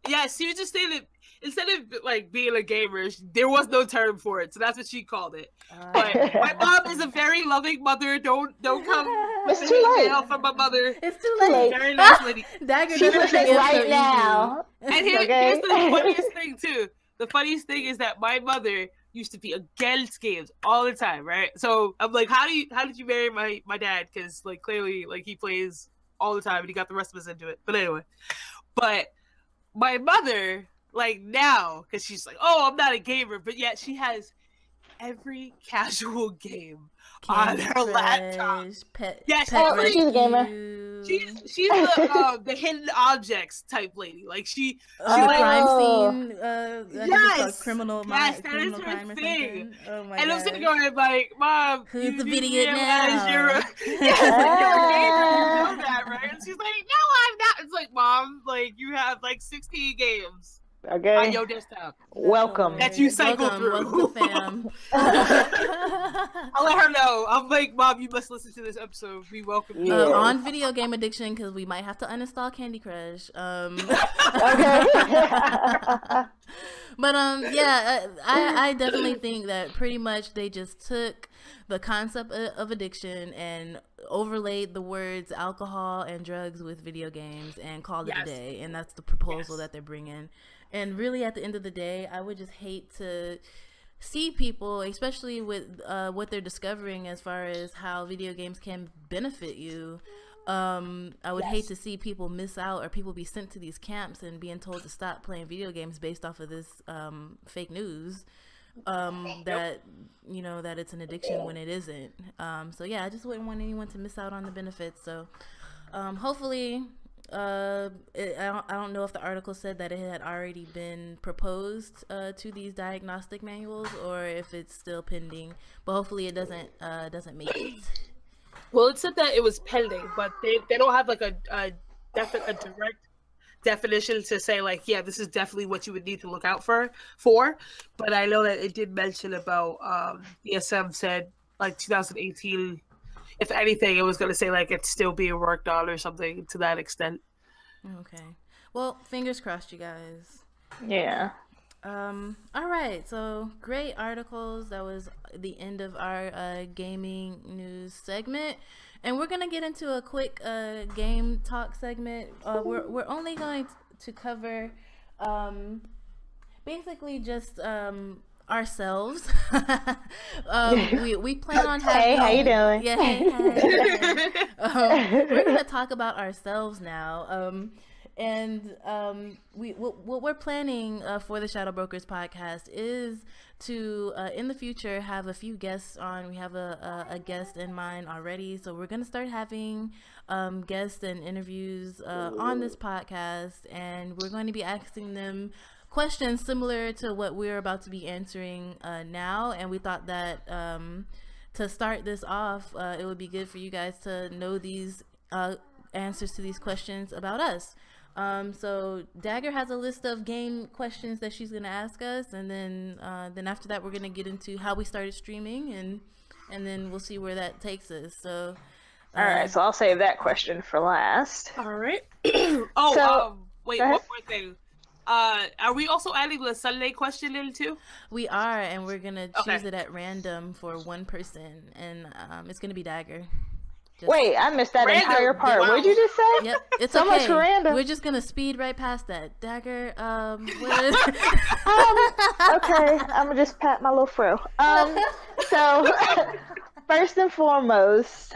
Yeah, she was just saying that instead of like being a gamer, there was no term for it, so that's what she called it. But my mom is a very loving mother. Don't come. It's too late. From my mother. It's too late. Very nice lady. Dagger she's listening right now. And here's the funniest thing too. The funniest thing is that my mother used to be against games all the time, right? So I'm like, how did you marry my dad? Because like clearly like he plays all the time and he got the rest of us into it. But anyway, my mother, like now, because she's like, oh, I'm not a gamer, but yet she has every casual game on her laptop. She's a gamer. She's the hidden objects type lady. Like she like crime scene. Yes, criminal. Yes, that is her thing. Oh my and I'm sitting going like, Mom, who's the video now? You're a gamer. You know that, right? And she's like, no, I'm not. It's like, Mom, like you have like 16 games. Okay. On your desktop. Welcome. That you cycle through. Welcome, fam. I'll let her know. I'm like, Mom, you must listen to this episode. We welcome you. On video game addiction, because we might have to uninstall Candy Crush. Okay. But I definitely think that pretty much they just took the concept of addiction and overlaid the words alcohol and drugs with video games and called it a day. And that's the proposal that they're bringing. And really, at the end of the day, I would just hate to see people, especially with what they're discovering as far as how video games can benefit you. I would hate to see people miss out or people be sent to these camps and being told to stop playing video games based off of this fake news that it's an addiction when it isn't. So yeah, I just wouldn't want anyone to miss out on the benefits. So hopefully I don't know if the article said that it had already been proposed to these diagnostic manuals or if it's still pending, but hopefully it doesn't make it. Well, it said that it was pending, but they don't have like a direct definition to say like, yeah, this is definitely what you would need to look out for. But I know that it did mention about DSM said like 2018. If anything, it was going to say like it's still being worked on or something to that extent. Okay. Well, fingers crossed, you guys. Yeah. All right. So great articles. That was the end of our gaming news segment, and we're gonna get into a quick game talk segment. We're only going to cover basically just ourselves. We plan on having. Hey, how you doing? Yeah. Hey. We're gonna talk about ourselves now. What we're planning for the Shadow Brokers podcast is to in the future have a few guests on. We have a guest in mind already, so we're gonna start having guests and interviews on this podcast, and we're going to be asking them questions similar to what we're about to be answering now, and we thought that to start this off, it would be good for you guys to know these answers to these questions about us. So Dagger has a list of game questions that she's gonna ask us, and then after that we're gonna get into how we started streaming, and then we'll see where that takes us. So all right, so I'll save that question for last. All right. Wait, one more thing. Are we also adding the Sunday question in too? We are, and we're gonna choose it at random for one person, and it's gonna be Dagger. Wait, I missed that entire part. Wow. What did you just say? Yep, it's so okay. Much for random. We're just gonna speed right past that. Dagger, okay, I'm gonna just pat my little fro. So first and foremost,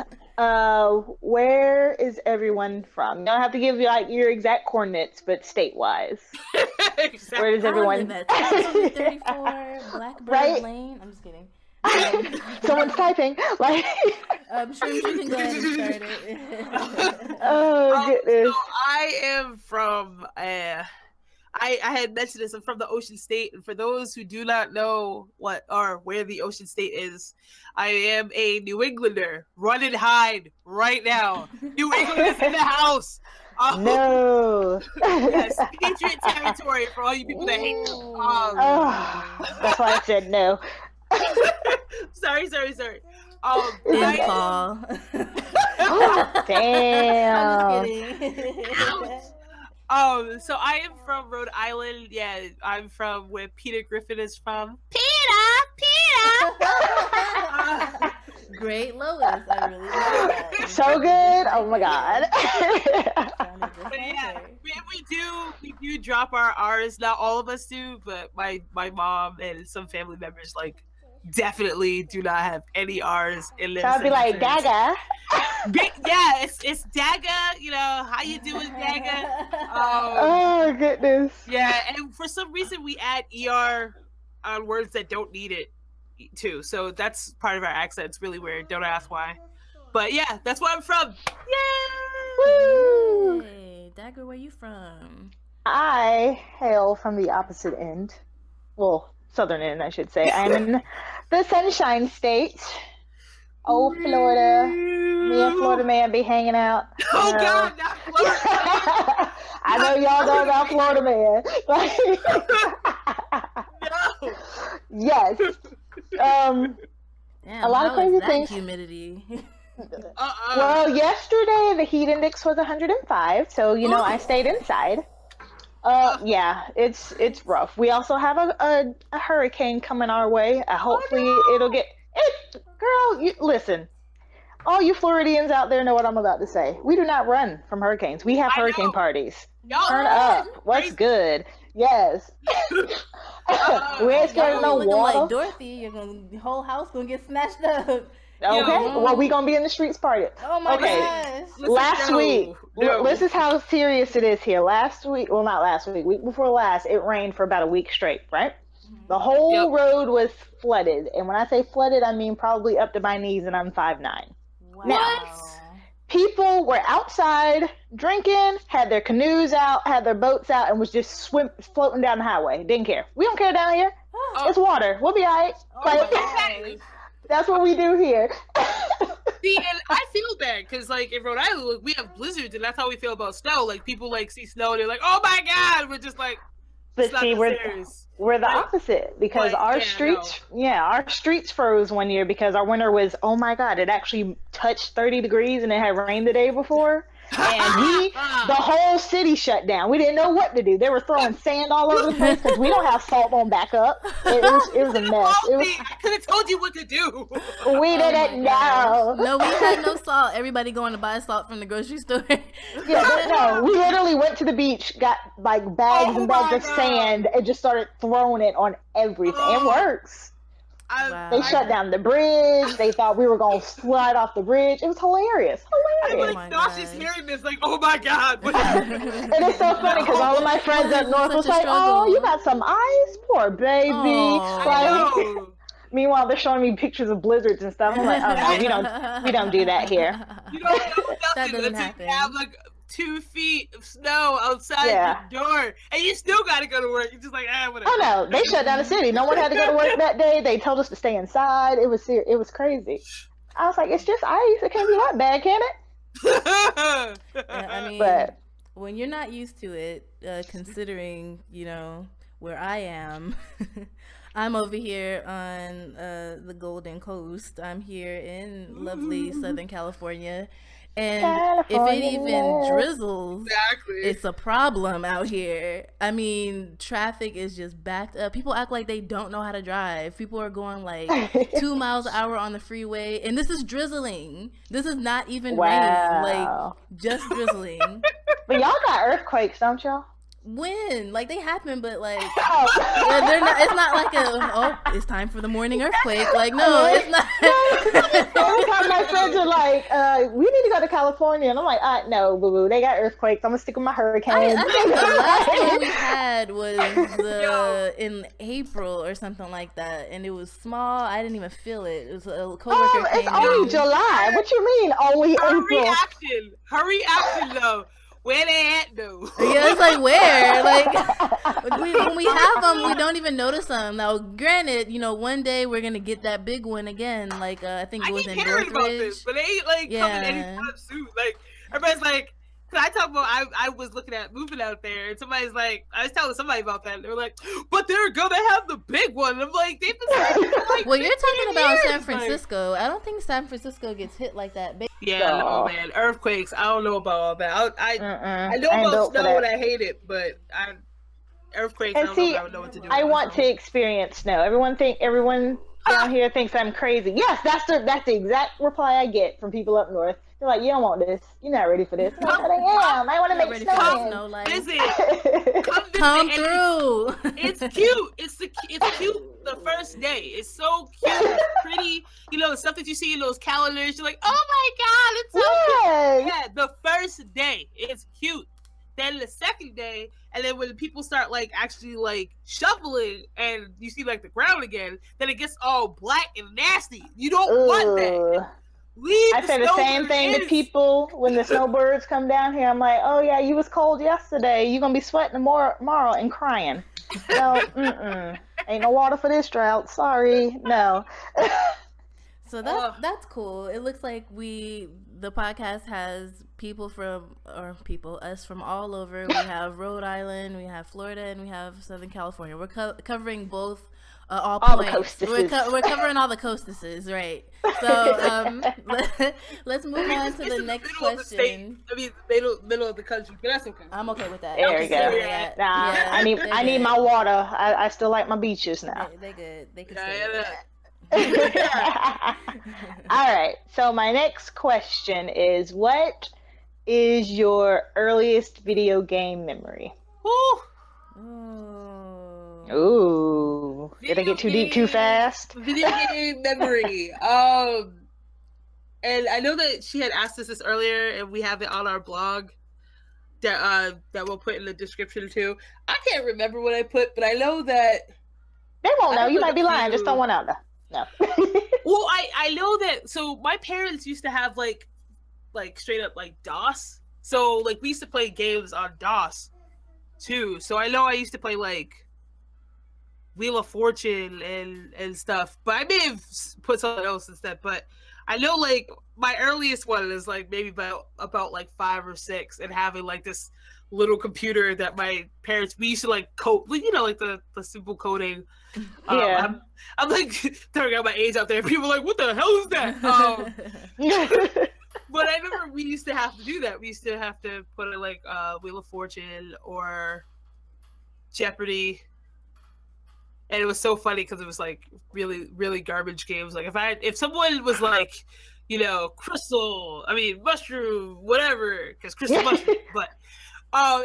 where is everyone from? You don't have to give like your exact coordinates, but state-wise. Exactly. Where does everyone? 34 Blackbird Lane. I'm just kidding. Someone's typing. Like, I'm sure you can go ahead and start it. Oh goodness! So I am from. I had mentioned this. I'm from the Ocean State, and for those who do not know what or where the Ocean State is, I am a New Englander. Run and hide right now. New England is in the house. No. Yes, Patriot territory for all you people that hate them. That's why I said no. Sorry. Fall. Damn. I'm just kidding. Ouch. So I am from Rhode Island. Yeah, I'm from where Peter Griffin is from. Peter. Great Lois. I really love that. So good. Oh my god. But yeah, we do drop our R's. Not all of us do, but my mom and some family members like definitely do not have any R's in this. So I'd be like, Daga. Yeah, it's Daga. You know, how you doing, Daga? Oh goodness. Yeah, and for some reason we add ER on words that don't need it too. So that's part of our accent. It's really weird. Don't ask why. But yeah, that's where I'm from. Yay! Woo! Hey, Dagger, where you from? I hail from the opposite end. Well, southern end, I should say. I'm in the Sunshine State. Oh, Florida. Me and Florida Man be hanging out. Oh, God, not Florida. I know y'all know about Florida Man. No. Yes. Damn, a lot of crazy things. Humidity. Well, yesterday the heat index was 105, so you know I stayed inside. Yeah, it's rough. We also have a hurricane coming our way. Hopefully it'll get it. Girl, listen. All you Floridians out there know what I'm about to say. We do not run from hurricanes. We have hurricane parties. Turn up. What's good? Yes. We ain't scared of no looking water. like Dorothy, the whole house gonna get smashed up. Okay, well, we gonna be in the streets party. Oh my gosh. Last week, this is how serious it is here. Last week, well, not last week, week before last, it rained for about a week straight, right? The whole road was flooded. And when I say flooded, I mean probably up to my knees, and I'm 5'9". Wow. Now, people were outside drinking, had their canoes out, had their boats out, and was just floating down the highway. Didn't care. We don't care down here. It's water. We'll be all right. That's what we do here. See, and I feel bad because, like, in Rhode Island, we have blizzards, and that's how we feel about snow. Like, people like see snow, and they're like, "Oh my god!" We're just like, but see, we're the opposite because our streets froze one year because our winter was, oh my god, it actually touched 30 degrees and it had rained the day before. And the whole city shut down. We didn't know what to do. They were throwing sand all over the place because we don't have salt on backup. It was a mess. I could have told you what to do. We didn't know. No, we had no salt. Everybody going to buy salt from the grocery store. No, we literally went to the beach, got like bags and bags of sand, and just started throwing it on everything. It works. They shut down the bridge. They thought we were going to slide off the bridge. It was hilarious. I'm like nauseous hearing this. Like, oh my god. And it's so funny because all of my friends up north was like, "Oh, you got some ice, poor baby." Like, meanwhile, they're showing me pictures of blizzards and stuff. I'm like, "Oh no, we don't do that here." You don't know that doesn't happen. You have like 2 feet of snow outside your door, and you still gotta go to work. You're just like, whatever. Oh no, they shut down the city. No one had to go to work that day. They told us to stay inside. It was crazy. I was like, it's just ice. It can't be that bad, can it? I mean, but when you're not used to it, considering, where I am, I'm over here on the Golden Coast. I'm here in lovely Southern California. And if it even drizzles, it's a problem out here. I mean, traffic is just backed up. People act like they don't know how to drive. People are going like 2 miles an hour on the freeway, and this is drizzling. This is not even rain, like just drizzling. But y'all got earthquakes, don't y'all? When? Like, they happen, but like they're not. It's not like it's time for the morning earthquake. Like, no, it's not. Every time my friends are like, we need to go to California, and I'm like, no, boo boo, they got earthquakes. I'm gonna stick with my hurricanes. I think the last one we had was in April or something like that, and it was small. I didn't even feel it. It was a coworker. It's only July. What you mean only April? Hurry action though. Where they at though? Yeah, it's like where? Like when we have them, we don't even notice them. Now, granted, one day we're gonna get that big one again. Like I think it was in Northridge. About this, but they ain't coming anytime soon. Like everybody's like, cause I talk about I was looking at moving out there, and somebody's like, I was telling somebody about that, and they were like, but they're gonna have the big one. And I'm like, they've been like, well, you're talking about San Francisco. I don't think San Francisco gets hit like that big. Yeah, no, man. Earthquakes. I don't know about all that. I know about snow and I hate it, but earthquakes. And I don't know what to do. I want to experience snow. Everyone down here thinks I'm crazy. Yes, that's the exact reply I get from people up north. They're like, you don't want this. You're not ready for this. I'm like, but I am. I want to make snow. Visit. Come through. It's cute. It's cute the first day. It's so cute. It's pretty. Stuff that you see in those calendars. You're like, oh my God, it's so cute. Yeah, the first day, it's cute. Then the second day, and then when people start actually shoveling, and you see the ground again, then it gets all black and nasty. You don't want that. I say the same thing to people when the snowbirds come down here. I'm like, oh yeah, you was cold yesterday. You're gonna be sweating tomorrow and crying. No, ain't no water for this drought. Sorry, no. So that's cool. It looks like the podcast has us from all over. We have Rhode Island, we have Florida, and we have Southern California. We're covering both. All points. We're covering all the coastuses, right? So let's move on to the next question. Middle of the country, but that's okay. I'm okay with that. There we go. I need my water. I still like my beaches now. They good. They can stay. All right. So my next question is, what is your earliest video game memory? Ooh. Did I get too deep too fast? Video game memory. And I know that she had asked us this earlier, and we have it on our blog that we'll put in the description too. I can't remember what I put, but I know that they won't know. You might be lying. Just throw one out there. No. Well, I know that. So my parents used to have like straight up DOS. So we used to play games on DOS too. So I know I used to play Wheel of Fortune and stuff, but I may have put something else instead. But I know my earliest one is maybe about 5 or 6, and having this little computer that my parents, we used to code, the simple coding. Yeah. I'm throwing out my age out there. People are like, what the hell is that? But I remember we used to have to do that. We used to have to put it Wheel of Fortune or Jeopardy. And it was so funny because it was really, really garbage games. If someone was mushroom, whatever, because crystal mushroom. But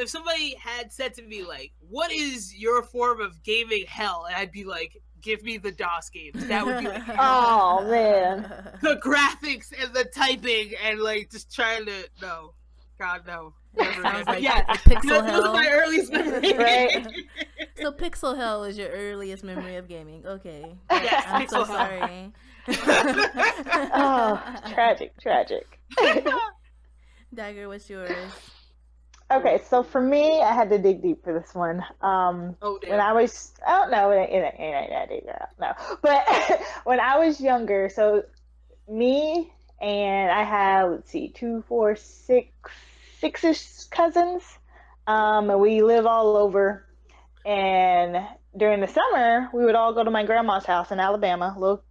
if somebody had said to me what is your form of gaming hell? And I'd be like, give me the DOS games. That would be oh man, the graphics and the typing and just trying to God no. Sounds like yeah, Pixel Hell. Those are my earliest memories. Right? So Pixel Hell is your earliest memory of gaming. Okay. Yes, I'm Pixel so Hell. sorry. Oh, tragic. Dagger, what's yours? Okay, so for me, I had to dig deep for this one. Oh, damn. When I was, I don't know, it ain't that deep, girl. No, but when I was younger, so me and I have, let's see, two, four, six-ish cousins, and we live all over. And during the summer, we would all go to my grandma's house in Alabama, a little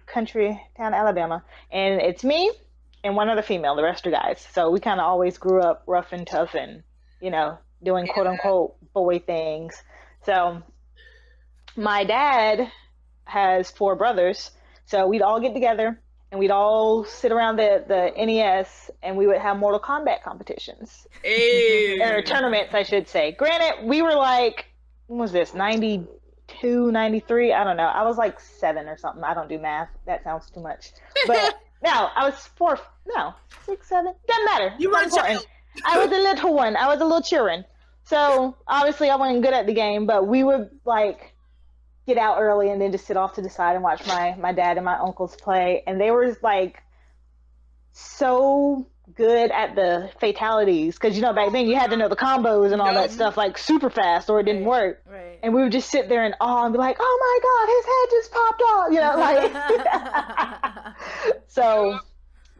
country town, Alabama, and it's me and one other female. The rest are guys. So we kind of always grew up rough and tough and, doing quote unquote boy things. So my dad has four brothers. So we'd all get together and we'd all sit around the NES and we would have Mortal Kombat competitions. Hey. Or tournaments, I should say. Granted, we were like, when was this, 92, 93? I don't know. I was like 7 or something. I don't do math. That sounds too much. But no, I was 6, 7. Doesn't matter. You were a child. I was a little one. I was a little children. So obviously I wasn't good at the game, but we would like get out early and then just sit off to the side and watch my dad and my uncles play. And they were like so good at the fatalities because back then you had to know the combos and all that stuff like super fast or it didn't work. Right. And we would just sit there in awe and be like, oh my god, his head just popped off, like so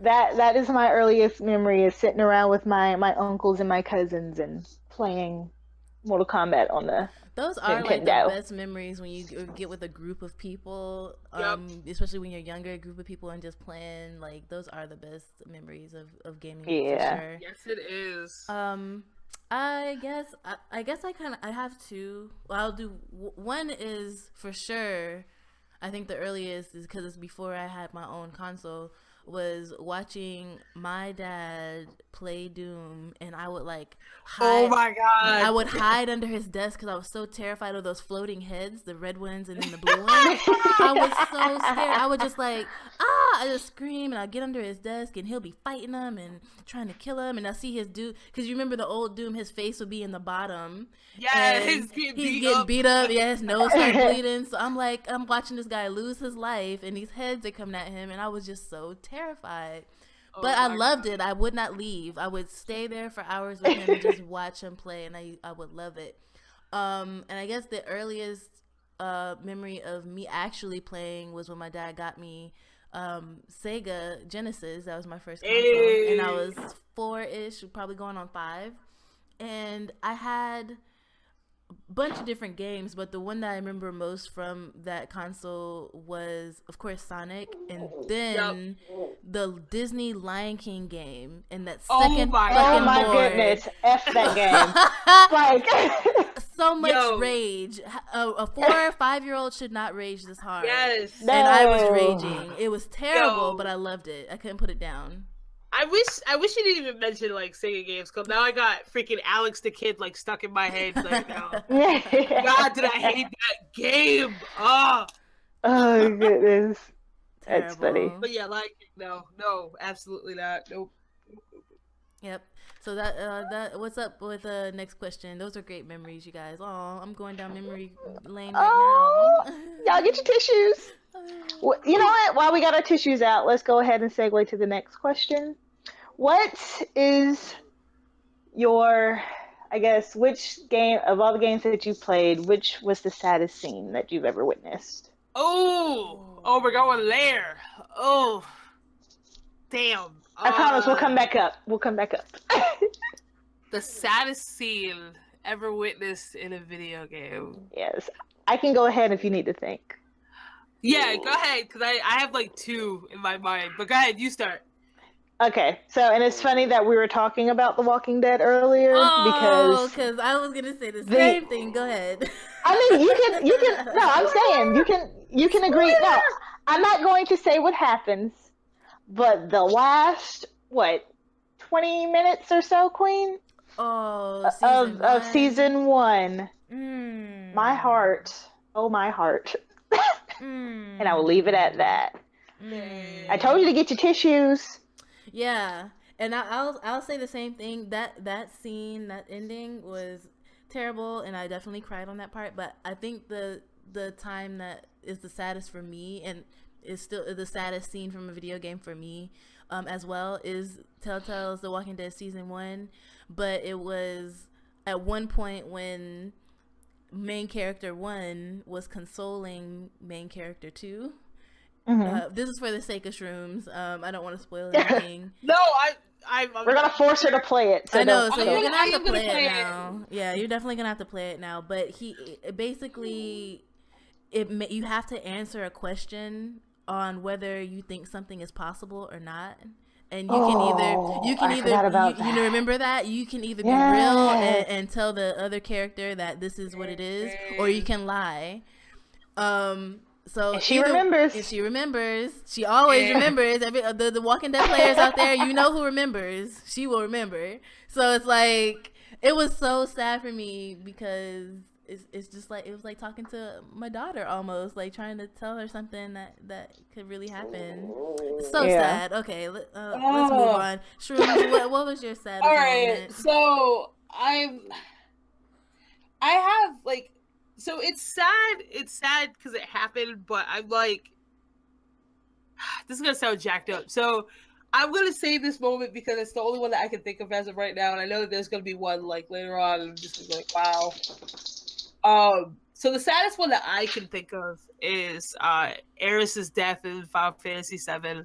that is my earliest memory, is sitting around with my uncles and my cousins and playing Mortal Kombat on the Those are Nintendo. like the best memories when you get with a group of people, especially when you're younger, a group of people and just playing. Like those are the best memories of gaming. Yeah. For sure. Yes, it is. I guess I have two. Well, I'll do one is for sure. I think the earliest is because it's before I had my own console. Was watching my dad play Doom, and I would like hide. Oh my god! I would hide under his desk because I was so terrified of those floating heads, the red ones and then the blue ones. I was so scared. I would just like I just scream, and I'd get under his desk, and he'll be fighting them and trying to kill him, and I see his dude because you remember the old Doom, his face would be in the bottom. Yeah, he's getting beat up. Yeah, his nose started bleeding. So I'm watching this guy lose his life, and these heads are coming at him, and I was just so terrified. But I loved it. I would not leave. I would stay there for hours with him and just watch him play, and I would love it. And I guess the earliest memory of me actually playing was when my dad got me Sega Genesis. That was my first console, and I was 4-ish, probably going on 5. And I had bunch of different games, but the one that I remember most from that console was, of course, Sonic, and then the Disney Lion King game, and that second oh my board. Goodness, F that game. Like so much rage. A 4 or 5-year-old should not rage this hard. Yes, no. And I was raging. It was terrible, but I loved it. I couldn't put it down. I wish you didn't even mention like Sega games, because now I got freaking Alex the Kid like stuck in my head right now. God, did I hate that game? Oh goodness, Terrible. That's funny. But yeah, like no, absolutely not. Nope. Yep. So that what's up with the next question? Those are great memories, you guys. Oh, I'm going down memory lane right now. Y'all get your tissues. Well, you know what? While we got our tissues out, let's go ahead and segue to the next question. What is your, I guess, which game of all the games that you played, which was the saddest scene that you've ever witnessed? Oh, we're going there. Oh, damn. I promise we'll come back up. The saddest scene ever witnessed in a video game. Yes. I can go ahead if you need to think. Yeah, go ahead, because I have like 2 in my mind. But go ahead, you start. Okay, so, and it's funny that we were talking about The Walking Dead earlier because I was gonna say the same thing. Go ahead. I mean, you can. No, I'm saying you can agree. No, I'm not going to say what happens, but the last 20 minutes or so, Queen, of season 1, my heart, my heart. And I will leave it at that. I told you to get your tissues. Yeah, and I'll say the same thing. That scene, that ending was terrible, and I definitely cried on that part. But I think the time that is the saddest for me, and is still the saddest scene from a video game for me, as well, is Telltale's The Walking Dead season 1, but it was at one point when main character 1 was consoling main character 2. This is for the sake of shrooms. I don't want to spoil anything. No, we're gonna force her to play it. So I know, so you're gonna have to play play it it now. Yeah, you're definitely gonna have to play it now. But basically, you have to answer a question on whether you think something is possible or not. And you can either you remember that you can either be real and tell the other character that this is what it is, or you can lie. So and she remembers. If she remembers, she always remembers. The Walking Dead players out there, you know who remembers. She will remember. So it's like, it was so sad for me because it's just like, it was like talking to my daughter almost, like trying to tell her something that could really happen. It's so sad. Okay, let's move on. Shrooms, what was your saddest moment? So I have like. So it's sad. It's sad because it happened, but I'm like, this is gonna sound jacked up. So I'm gonna say this moment because it's the only one that I can think of as of right now, and I know that there's gonna be one like later on. And I'm just like, wow. So the saddest one that I can think of is Eris's death in Final Fantasy VII.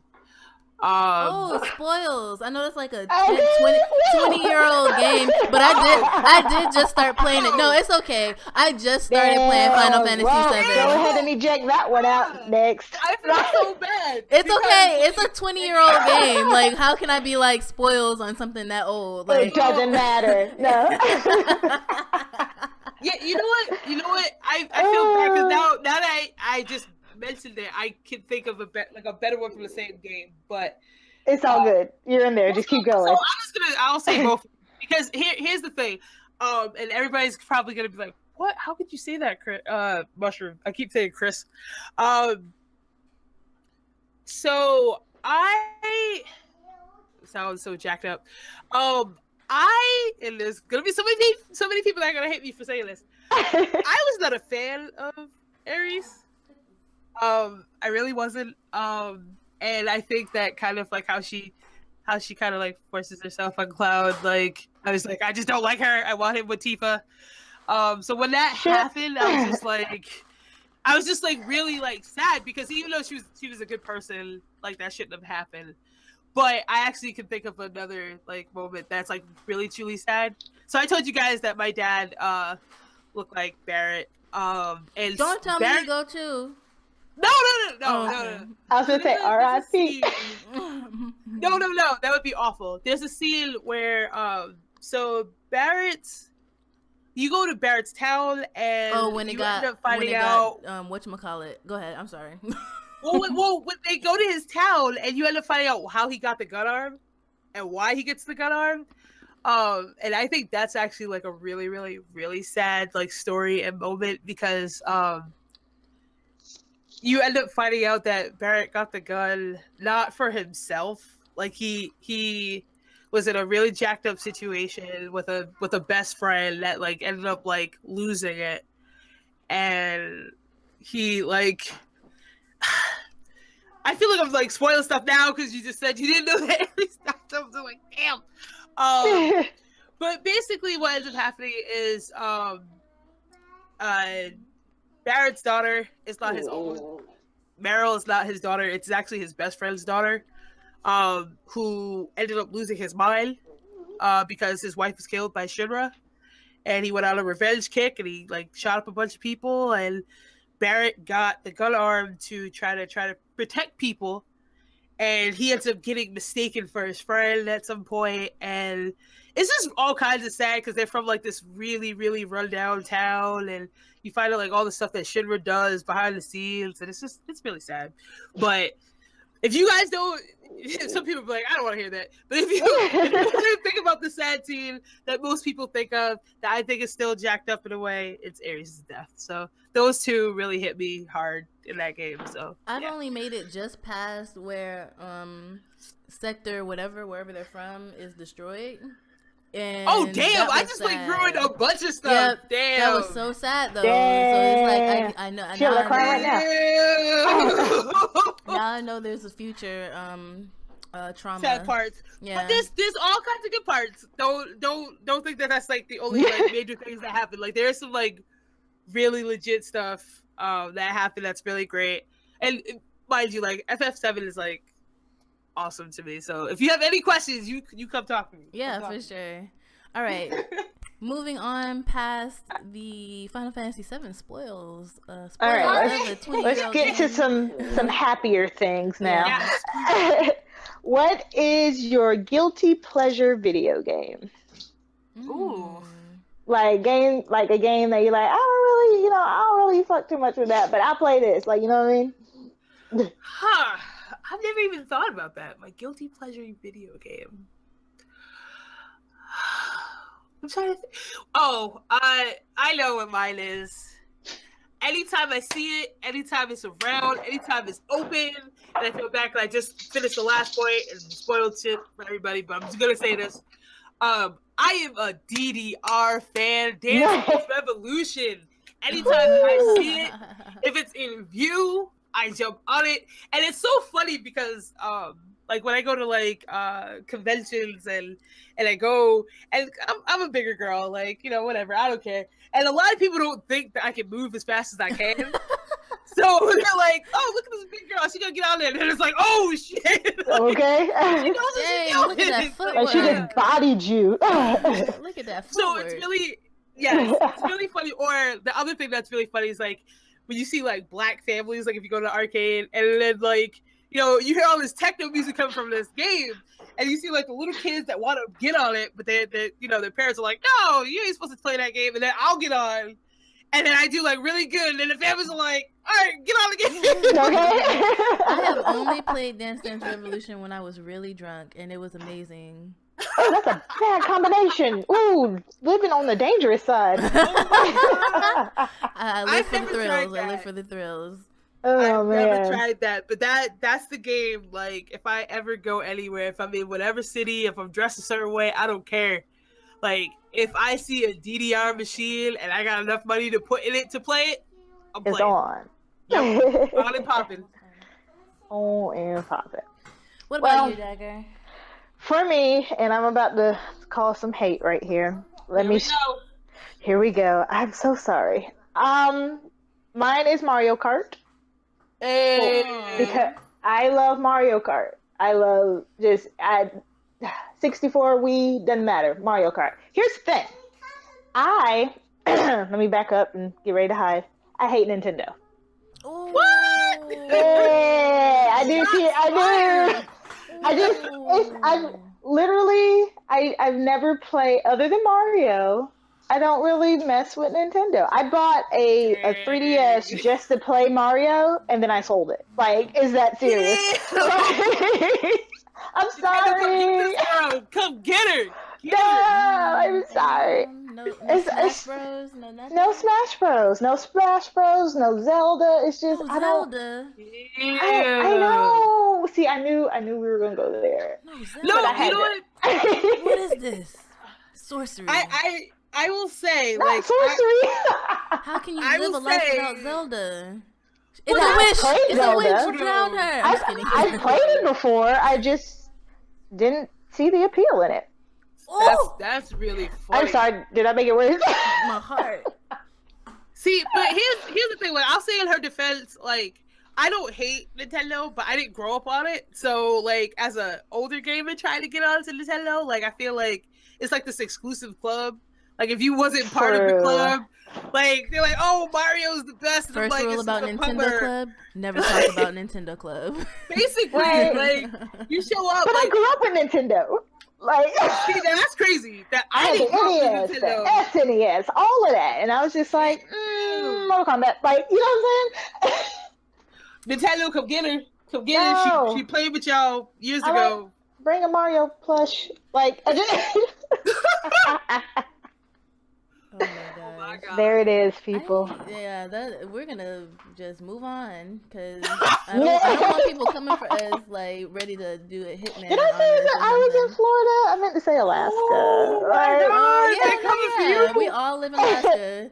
Spoils. I know it's like a 20-year-old game, but I did just start playing it. No, it's okay. I just started playing Final Fantasy VII. Go ahead and eject that one out next. I feel so bad. It's okay. It's a 20-year-old game. Like, how can I be like spoils on something that old? Like, it doesn't matter. No. Yeah, you know what? I feel bad because now that I just mentioned it, I can think of a better one from the same game, but it's all good. You're in there. Just keep going. So I'll say both because here's the thing, and everybody's probably gonna be like, "What? How could you say that, Chris? Mushroom?" I keep saying Chris. So I sound so jacked up. And there's gonna be so many people that are gonna hate me for saying this. I was not a fan of Ares. I really wasn't. And I think that kind of like how she kind of like forces herself on Cloud. Like, I was like, I just don't like her. I want him with Tifa. So when that happened, I was just like really like sad because even though she was a good person, like that shouldn't have happened. But I actually can think of another like moment that's like really truly sad. So I told you guys that my dad looked like Barrett. And don't tell me to go too. No. I was gonna say R.I.P. No, that would be awful. There's a scene where so you go to Barrett's town and when you end up finding out whatchamacallit. Go ahead, I'm sorry. well, when they go to his town and you end up finding out how he got the gun arm and why he gets the gun arm. And I think that's actually like a really, really, really sad like story and moment because you end up finding out that Barrett got the gun not for himself. Like he was in a really jacked up situation with a best friend that like ended up like losing it, and he like. I feel like I'm like spoiling stuff now because you just said you didn't know that Ares stopped. I was like, damn. But basically, what ends up happening is Barrett's daughter is not his own. Meryl is not his daughter. It's actually his best friend's daughter, who ended up losing his mind because his wife was killed by Shinra, and he went on a revenge kick and he like shot up a bunch of people and. Barrett got the gun arm to try to protect people, and he ends up getting mistaken for his friend at some point, and it's just all kinds of sad because they're from like this really, really rundown town, and you find out like all the stuff that Shinra does behind the scenes, and it's really sad. But if you guys don't, some people be like, I don't want to hear that. But if you think about the sad scene that most people think of, that I think is still jacked up in a way, it's Ares' death. So those two really hit me hard in that game. So I've only made it just past where sector wherever they're from is destroyed. And oh damn! I just sad. Like ruined a bunch of stuff. Yep, damn, that was so sad though. Damn. So it's like I know. Feel the cry right now. Now I know there's a future trauma. sad parts. Yeah. But there's all kinds of good parts. Don't think that that's like the only like major things that happen. Like there's some like really legit stuff that happened that's really great. And mind you, like FF7 is like awesome to me. So if you have any questions, you come talk to me. Yeah, for sure. All right. Moving on past the Final Fantasy VII spoils. All right, let's get to some happier things now. Yeah. What is your guilty pleasure video game? Ooh. Like a game that you're like, I don't really fuck too much with that, but I play this. Like, you know what I mean? Huh. I've never even thought about that. My guilty pleasure video game. I'm trying to think. Oh, I know what mine is. Anytime I see it, anytime it's around, anytime it's open, and I feel back and I just finished the last point and spoiled shit for everybody, but I'm just gonna say this. I am a DDR fan. Dance Revolution. Anytime I see it, if it's in view, I jump on it. And it's so funny because like when I go to like conventions and I go and I'm a bigger girl, like, you know, whatever, I don't care. And a lot of people don't think that I can move as fast as I can. So they're like, oh, look at this big girl, she's gonna get out there. And it's like, oh shit. Okay. Dang, look at that footwork. Like she just bodied you. Look at that footwork. So it's really, it's really funny. Or the other thing that's really funny is like when you see like black families, like if you go to the arcade and then like, you know, you hear all this techno music coming from this game, and you see like the little kids that want to get on it, but they you know, their parents are like, no, you ain't supposed to play that game, and then I'll get on, and then I do like really good, and then the families are like, all right, get on again. I have only played Dance Revolution when I was really drunk, and it was amazing. Oh, that's a bad combination. Ooh, living on the dangerous side. I live for the thrills. I live for the thrills. Oh, I've man. never tried that, but that's the game. Like, if I ever go anywhere, if I'm in whatever city, if I'm dressed a certain way, I don't care. Like, if I see a DDR machine and I got enough money to put in it to play it, I'm playing. It's on. Yep. On and popping. On and popping. What about you, Dagger? For me, and I'm about to call some hate right here. Here we go. I'm so sorry. Mine is Mario Kart. Because I love Mario Kart. I love 64 Wii, doesn't matter. Mario Kart. Here's the thing. Let me back up and get ready to hide. I hate Nintendo. What? Yeah, I do. I've never played, other than Mario, I don't really mess with Nintendo. I bought a 3DS just to play Mario, and then I sold it. Like, is that serious? I'm sorry. Come get her. I'm sorry. No Smash Bros. No nothing. No Smash Bros. No Smash Bros. No Zelda. It's just I don't. Zelda. I know. See, I knew we were gonna go there. No, you know what? What is this? Sorcery. I will say, not like, sorcery. How can you live a life without Zelda? It's Well, a wish. It's Zelda. a wish to drown her. I'm just kidding. I've played it before. I just didn't see the appeal in it. That's really funny. I'm sorry. Did I make it worse? My heart. See, but here's the thing. Like, I'll say in her defense, like, I don't hate Nintendo, but I didn't grow up on it. So, like, as an older gamer trying to get onto Nintendo, like, I feel like it's like this exclusive club. Like, if you wasn't part of the club, like, they're like, oh, Mario's the best. First like, rule about Nintendo Club, never talk about Nintendo Club. Basically, like, you show up. But like, I grew up with Nintendo. Like, see, that's crazy. That I I had didn't grow up the with NES, Nintendo. the SNES, all of that. And I was just like, Mortal Kombat. Like, you know what I'm saying? Nintendo, come get her. Come get her. No. She played with y'all years I ago. Bring a Mario plush. Like, I just... Oh my God. There it is, people. We're gonna just move on because I don't want people coming for us like ready to do a hitman. Did I say that I was in Florida? I meant to say Alaska. Oh my God, they're coming for you. We all live in Alaska.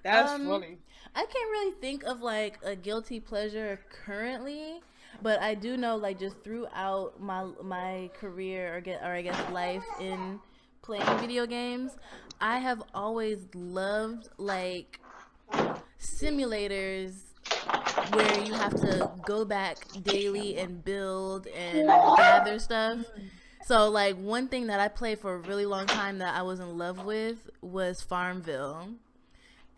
That's funny. I can't really think of like a guilty pleasure currently. But I do know, like, just throughout my career or I guess life in playing video games, I have always loved like simulators where you have to go back daily and build and gather stuff. So like one thing that I played for a really long time that I was in love with was Farmville.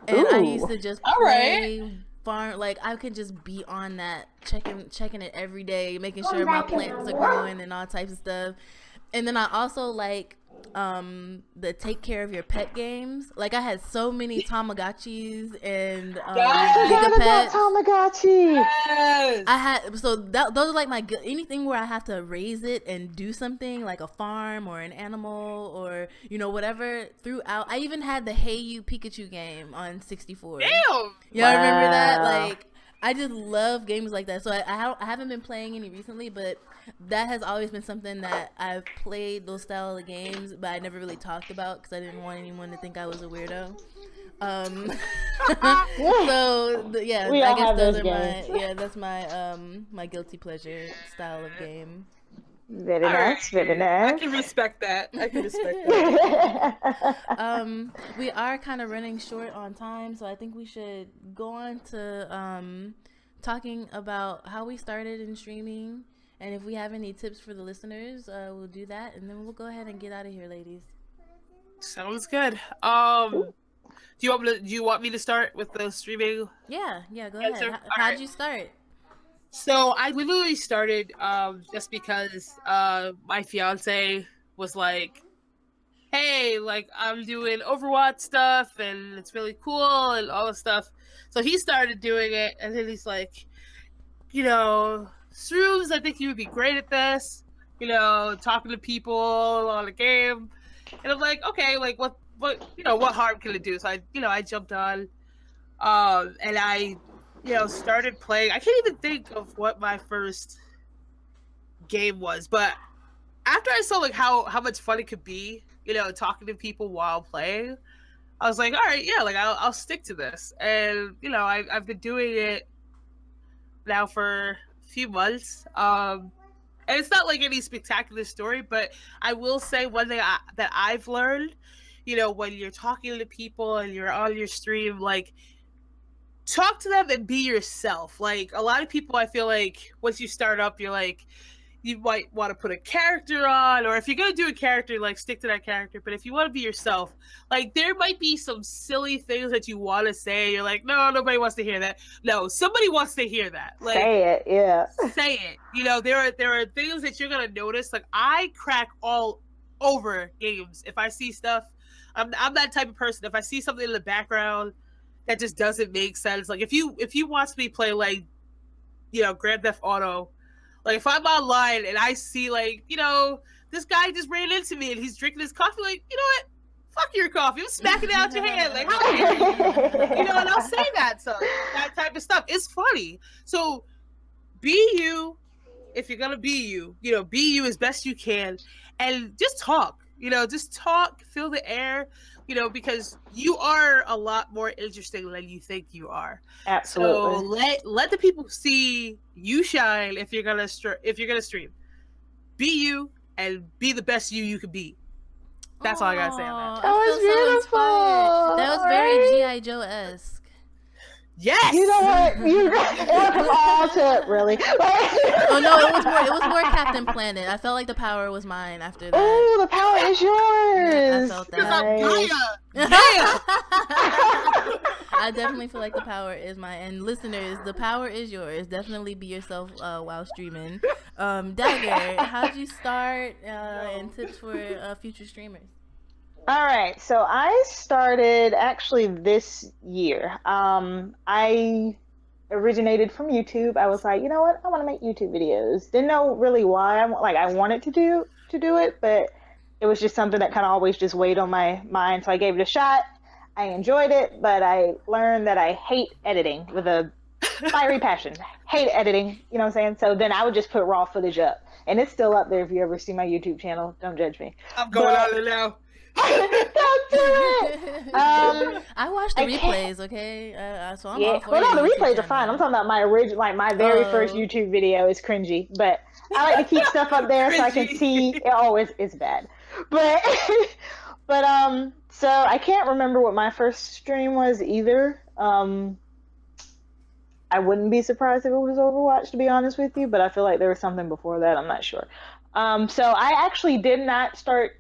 And I used to just play farm, like I could just be on that, checking it every day, making sure my plants are growing and all types of stuff. And then I also like the take care of your pet games. Like I had so many Tamagotchis and Gigapets. Tamagotchi. Yes. I had those are like my anything where I have to raise it and do something like a farm or an animal or whatever throughout. I even had the Hey You Pikachu game on 64. Damn. Y'all remember that? Like I just love games like that. So I haven't been playing any recently, but that has always been something that I've played, those style of games, but I never really talked about because I didn't want anyone to think I was a weirdo. I guess those are that's my guilty pleasure style of game. Very nice, very nice. I can respect that. We are kind of running short on time, so I think we should go on to talking about how we started in streaming, and if we have any tips for the listeners, we'll do that, and then we'll go ahead and get out of here, ladies. Sounds good. Do you want me to start with the streaming? Yeah, go ahead. How'd you start? So I literally started just because my fiance was like, hey, like I'm doing Overwatch stuff and it's really cool and all this stuff. So he started doing it, and then he's like, Shrooms, I think you would be great at this, talking to people on a game. And I'm like, okay, like what harm can it do? So I jumped on, and I started playing. I can't even think of what my first game was, but after I saw like how much fun it could be, talking to people while playing, I was like, all right, yeah, like I'll stick to this. And I've been doing it now for a few months. And it's not like any spectacular story, but I will say one thing that I've learned, when you're talking to people and you're on your stream, like, talk to them and be yourself. Like, a lot of people, I feel like, once you start up, you're like, you might want to put a character on, or if you're going to do a character, like, stick to that character. But if you want to be yourself, like, there might be some silly things that you want to say. You're like, no, nobody wants to hear that. No, somebody wants to hear that. Like, say it, yeah. Say it. There are things that you're going to notice. Like, I crack all over games. If I see stuff, I'm that type of person. If I see something in the background that just doesn't make sense. Like, if you watch me play, like, Grand Theft Auto, like, if I'm online and I see, like, this guy just ran into me and he's drinking his coffee, like, you know what? Fuck your coffee. I'm smacking it out your hand. Like, how dare you? And I'll say that. So, that type of stuff. It's funny. So, be you if you're going to be you. Be you as best you can. And just talk. Just talk, feel the air, because you are a lot more interesting than you think you are. Absolutely. So let the people see you shine if you're gonna stream. Be you and be the best you can be. That's all I gotta say on that. That was beautiful. That was very G.I. Joe-esque. Yes. You know what? It was all to really. Oh no, it was more Captain Planet. I felt like the power was mine after that. Oh, the power is yours. I felt that. Nice. I definitely feel like the power is mine. And listeners, the power is yours. Definitely be yourself while streaming. Dagger, how'd you start? And tips for future streamers. All right, so I started actually this year. I originated from YouTube. I was like, you know what? I want to make YouTube videos. Didn't know really why. I wanted to do it, but it was just something that kind of always just weighed on my mind. So I gave it a shot. I enjoyed it, but I learned that I hate editing with a fiery passion. Hate editing, you know what I'm saying? So then I would just put raw footage up. and it's still up there if you ever see my YouTube channel. Don't judge me. I'm going on it now. Don't do it. I watched the replays, okay? So I'm all for well, no, the YouTube replays are channel. fine. I'm talking about my original, like my very first YouTube video is cringy, but I like to keep stuff up there so I can see. It's bad, but so I can't remember what my first stream was either. I wouldn't be surprised if it was Overwatch, to be honest with you, but I feel like there was something before that. I'm not sure. So I actually did not start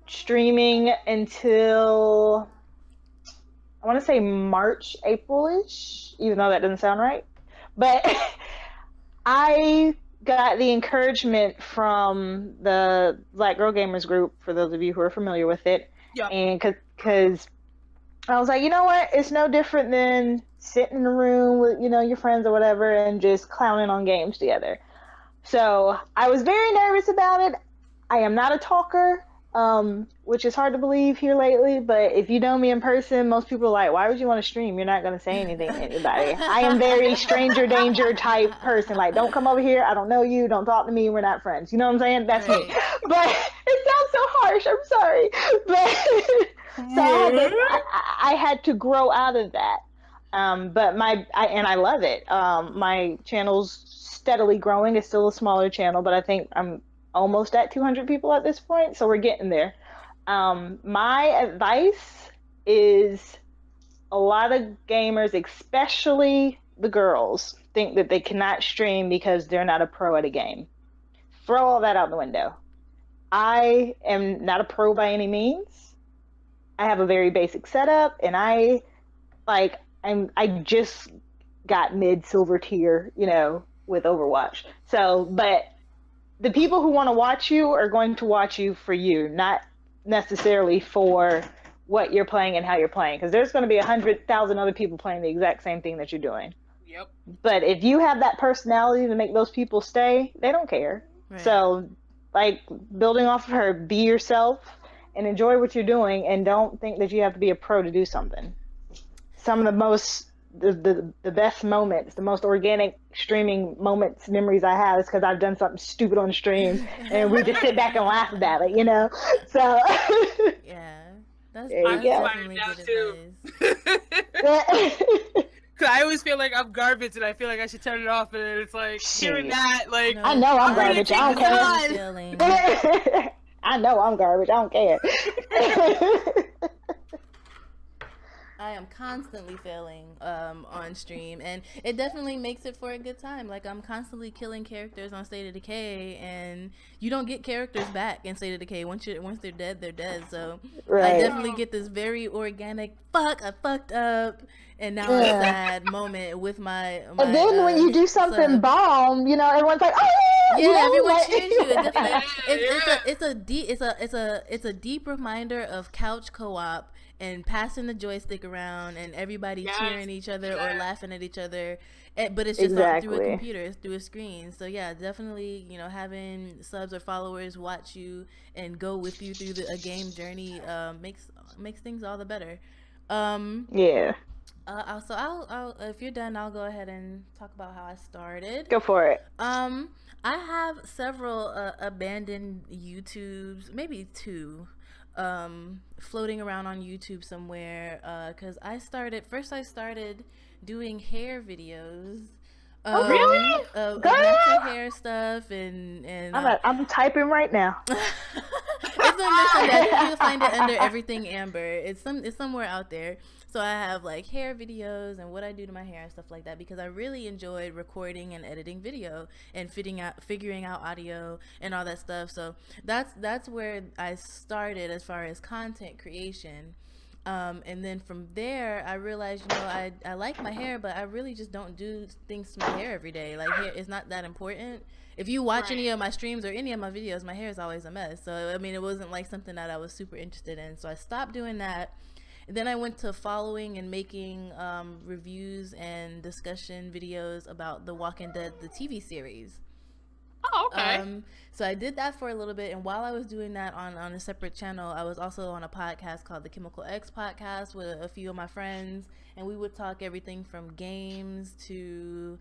streaming until I want to say March, April-ish, even though that doesn't sound right. But I got the encouragement from the Black Girl Gamers group, for those of you who are familiar with it. Yep. And because I was like, you know what? It's no different than sitting in a room with, your friends or whatever and just clowning on games together. So I was very nervous about it. I am not a talker, which is hard to believe here lately, but if you know me in person, most people are like, why would you want to stream? You're not going to say anything to anybody. I am very stranger danger type person. Like, don't come over here. I don't know you. Don't talk to me. We're not friends. You know what I'm saying? That's me. But it sounds so harsh. I'm sorry. But so I had to grow out of that. But I love it. My channel's steadily growing. It's still a smaller channel, but I think I'm almost at 200 people at this point, so we're getting there. My advice is a lot of gamers, especially the girls, think that they cannot stream because they're not a pro at a game. Throw all that out the window. I am not a pro by any means. I have a very basic setup, and I just got mid-silver tier, with Overwatch. So, but the people who want to watch you are going to watch you for you, not necessarily for what you're playing and how you're playing. Because there's going to be 100,000 other people playing the exact same thing that you're doing. Yep. But if you have that personality to make those people stay, they don't care. Right. So, building off of her, be yourself and enjoy what you're doing, and don't think that you have to be a pro to do something. Some of the best moments, the most organic streaming memories I have is because I've done something stupid on the stream and we just sit back and laugh about it, So yeah, that's definitely good advice. Cause I always feel like I'm garbage and I feel like I should turn it off, and it's like hearing that, like, I know I'm garbage. I don't care. I know I'm garbage. I don't care. I am constantly failing on stream, and it definitely makes it for a good time. Like, I'm constantly killing characters on State of Decay, and you don't get characters back in State of Decay. Once they're dead, they're dead. So right. I definitely get this very organic, I fucked up, and now I'm sad moment with my and then when you do something bomb, everyone's like, oh yeah, everyone cheers you. It definitely, it's a deep reminder of couch co-op and passing the joystick around and everybody cheering each other or laughing at each other, but it's just not through a computer, it's through a screen. So yeah, definitely, having subs or followers watch you and go with you through a game journey makes things all the better. Yeah. So I'll if you're done, I'll go ahead and talk about how I started. Go for it. I have several abandoned YouTubes, maybe two, floating around on YouTube somewhere, because I started doing hair videos. Really? Natural hair stuff and I'm typing right now. You'll find it under Everything Amber. It's somewhere out there. So I have hair videos and what I do to my hair and stuff like that, because I really enjoyed recording and editing video and figuring out audio and all that stuff. So that's where I started as far as content creation. And then from there, I realized, I like my hair, but I really just don't do things to my hair every day. Like, hair is not that important. If you watch any of my streams or any of my videos, my hair is always a mess. So, I mean, it wasn't something that I was super interested in. So I stopped doing that. And then I went to following and making reviews and discussion videos about The Walking Dead, the TV series. Oh, okay. So I did that for a little bit, and while I was doing that on a separate channel, I was also on a podcast called the Chemical X Podcast with a few of my friends, and we would talk everything from games to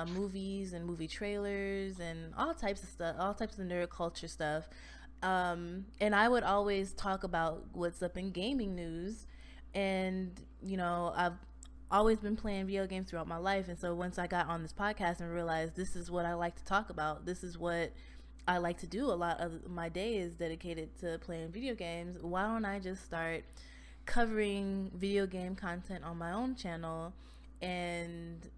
movies and movie trailers and all types of stuff, all types of nerd culture stuff. And I would always talk about what's up in gaming news. And, you know, I've always been playing video games throughout my life. And so once I got on this podcast and realized this is what I like to talk about, this is what I like to do, a lot of my day is dedicated to playing video games, why don't I just start covering video game content on my own channel, and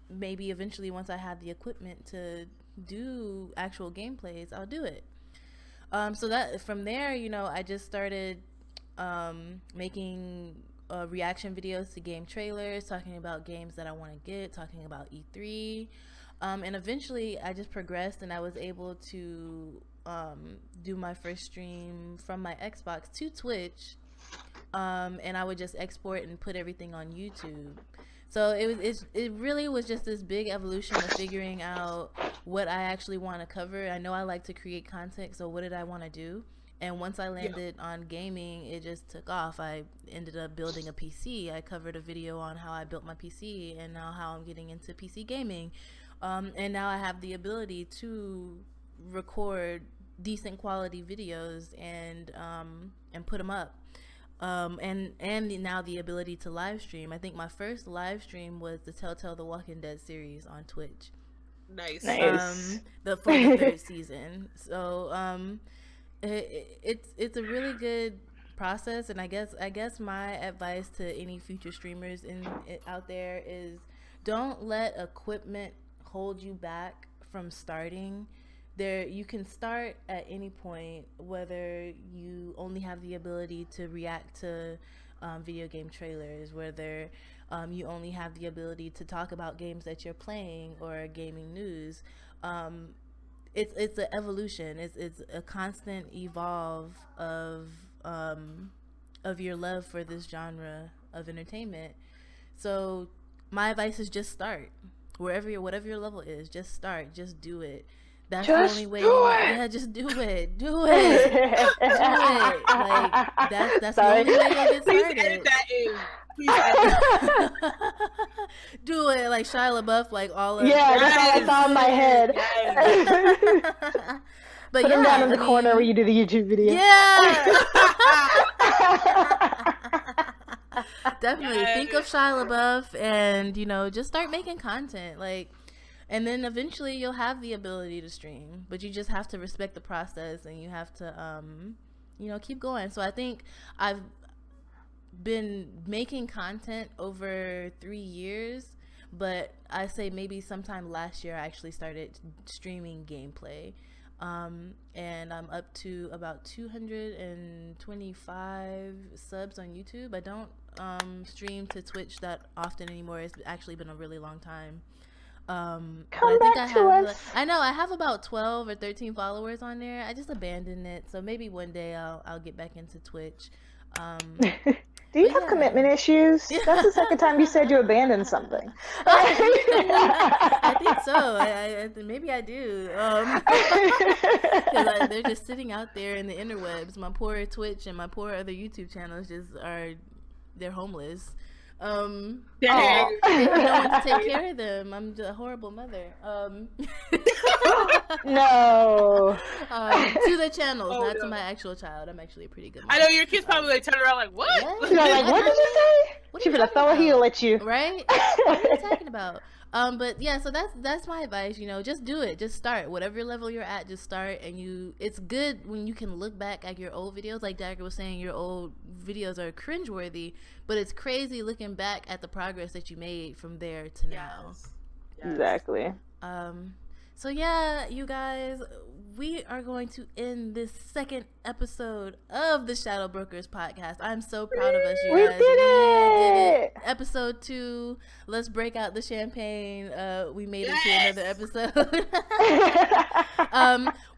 maybe eventually once I have the equipment to do actual gameplays, I'll do it. So that from there, you know, I just started making reaction videos to game trailers, talking about games that I want to get, talking about E3. And eventually I just progressed and I was able to do my first stream from my Xbox to Twitch. And I would just export and put everything on YouTube. So it really was just this big evolution of figuring out what I actually want to cover. I know I like to create content, so what did I want to do? And once I landed on gaming, it just took off. I ended up building a PC. I covered a video on how I built my PC and now how I'm getting into PC gaming. And now I have the ability to record decent quality videos and put them up. And now the ability to live stream. I think my first live stream was the Telltale The Walking Dead series on Twitch. Nice. For the third season. So it's a really good process, and I guess my advice to any future streamers out there is don't let equipment hold you back from starting. You can start at any point, whether you only have the ability to react to video game trailers, whether you only have the ability to talk about games that you're playing or gaming news. It's an evolution. It's a constant evolve of your love for this genre of entertainment. So my advice is just start. Whatever your level is, just start. Just do it. That's just the only way. Just do it. Do it. Do it. Like that's the only way you'll get Please started. edit that in. Please edit. Do it like Shia LaBeouf, like all of. Yeah, that's all in my head. But put him down in the corner where you do the YouTube video. Yeah. Definitely think of Shia LaBeouf and, you know, just start making content, like, and then eventually you'll have the ability to stream, but you just have to respect the process and you have to you know, keep going. So I think I've been making content over 3 years, but I say maybe sometime last year I actually started streaming gameplay. And I'm up to about 225 subs on YouTube. I don't stream to Twitch that often anymore. It's actually been a really long time. Come back to us. I know I have about 12 or 13 followers on there. I just abandoned it, so maybe one day I'll get back into Twitch. Do you have commitment issues? That's the second time you said you abandoned something. I think so. I maybe I do. Because they're just sitting out there in the interwebs. My poor Twitch and my poor other YouTube channels they're homeless. No one to take care of them. I'm a horrible mother. No. To the channels, not to my actual child. I'm actually a pretty good mom. I know your kids probably like turn around like, what? Yeah. You're like, what did you say? She's gonna throw a heel at you. Right? What are you talking about? But yeah, so that's my advice, you know, just do it. Just start. Whatever level you're at, just start. And it's good when you can look back at your old videos. Like Dagger was saying, your old videos are cringeworthy, but it's crazy looking back at the progress that you made from there to now. Yes. Exactly. So yeah, you guys, we are going to end this second episode of the Shadow Brokers podcast. I'm so proud of us, you We guys. did it! Episode 2. Let's break out the champagne. We made it to another episode.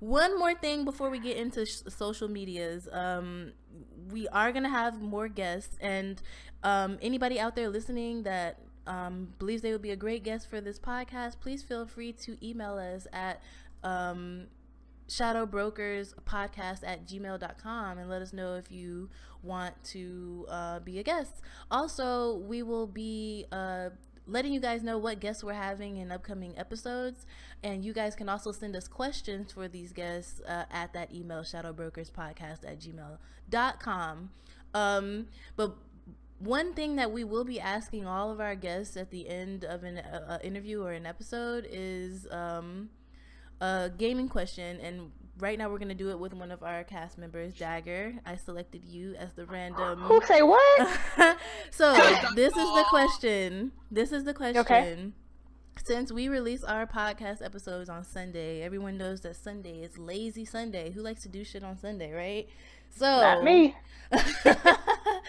One more thing before we get into social medias. We are gonna have more guests, and anybody out there listening that believes they would be a great guest for this podcast, please feel free to email us at shadowbrokerspodcast@gmail.com and let us know if you want to be a guest. Also, we will be letting you guys know what guests we're having in upcoming episodes. And you guys can also send us questions for these guests at that email, shadowbrokerspodcast@gmail.com. But one thing that we will be asking all of our guests at the end of an interview or an episode is a gaming question, and right now we're going to do it with one of our cast members, Dagger. I selected you as the random... Who say what? So, this is the question. Okay. Since we release our podcast episodes on Sunday, everyone knows that Sunday is Lazy Sunday. Who likes to do shit on Sunday, right? So... Not me.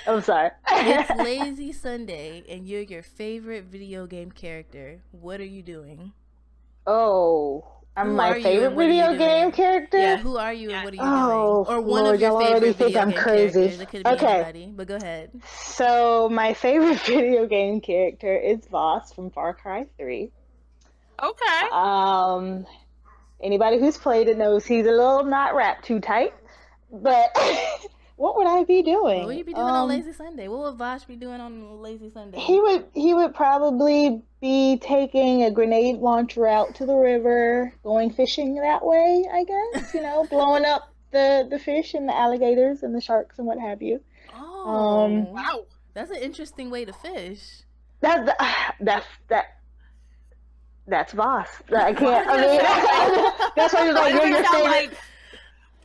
I'm sorry. It's Lazy Sunday, and you're your favorite video game character. What are you doing? Oh... I'm my favorite video game character? Yeah, who are you and what are you doing? Or one Lord, of your y'all favorite already think video I'm game crazy. characters. It could be anybody, but go ahead. So, my favorite video game character is Voss from Far Cry 3. Okay. Anybody who's played it knows he's a little not wrapped too tight. But what would I be doing? What would you be doing on Lazy Sunday? What would Voss be doing on Lazy Sunday? He would probably be taking a grenade launcher out to the river, going fishing that way, I guess. Blowing up the fish and the alligators and the sharks and what have you. Oh, wow. That's an interesting way to fish. That's Voss. I can't. I mean, that's why you're like, you're your favorite. Like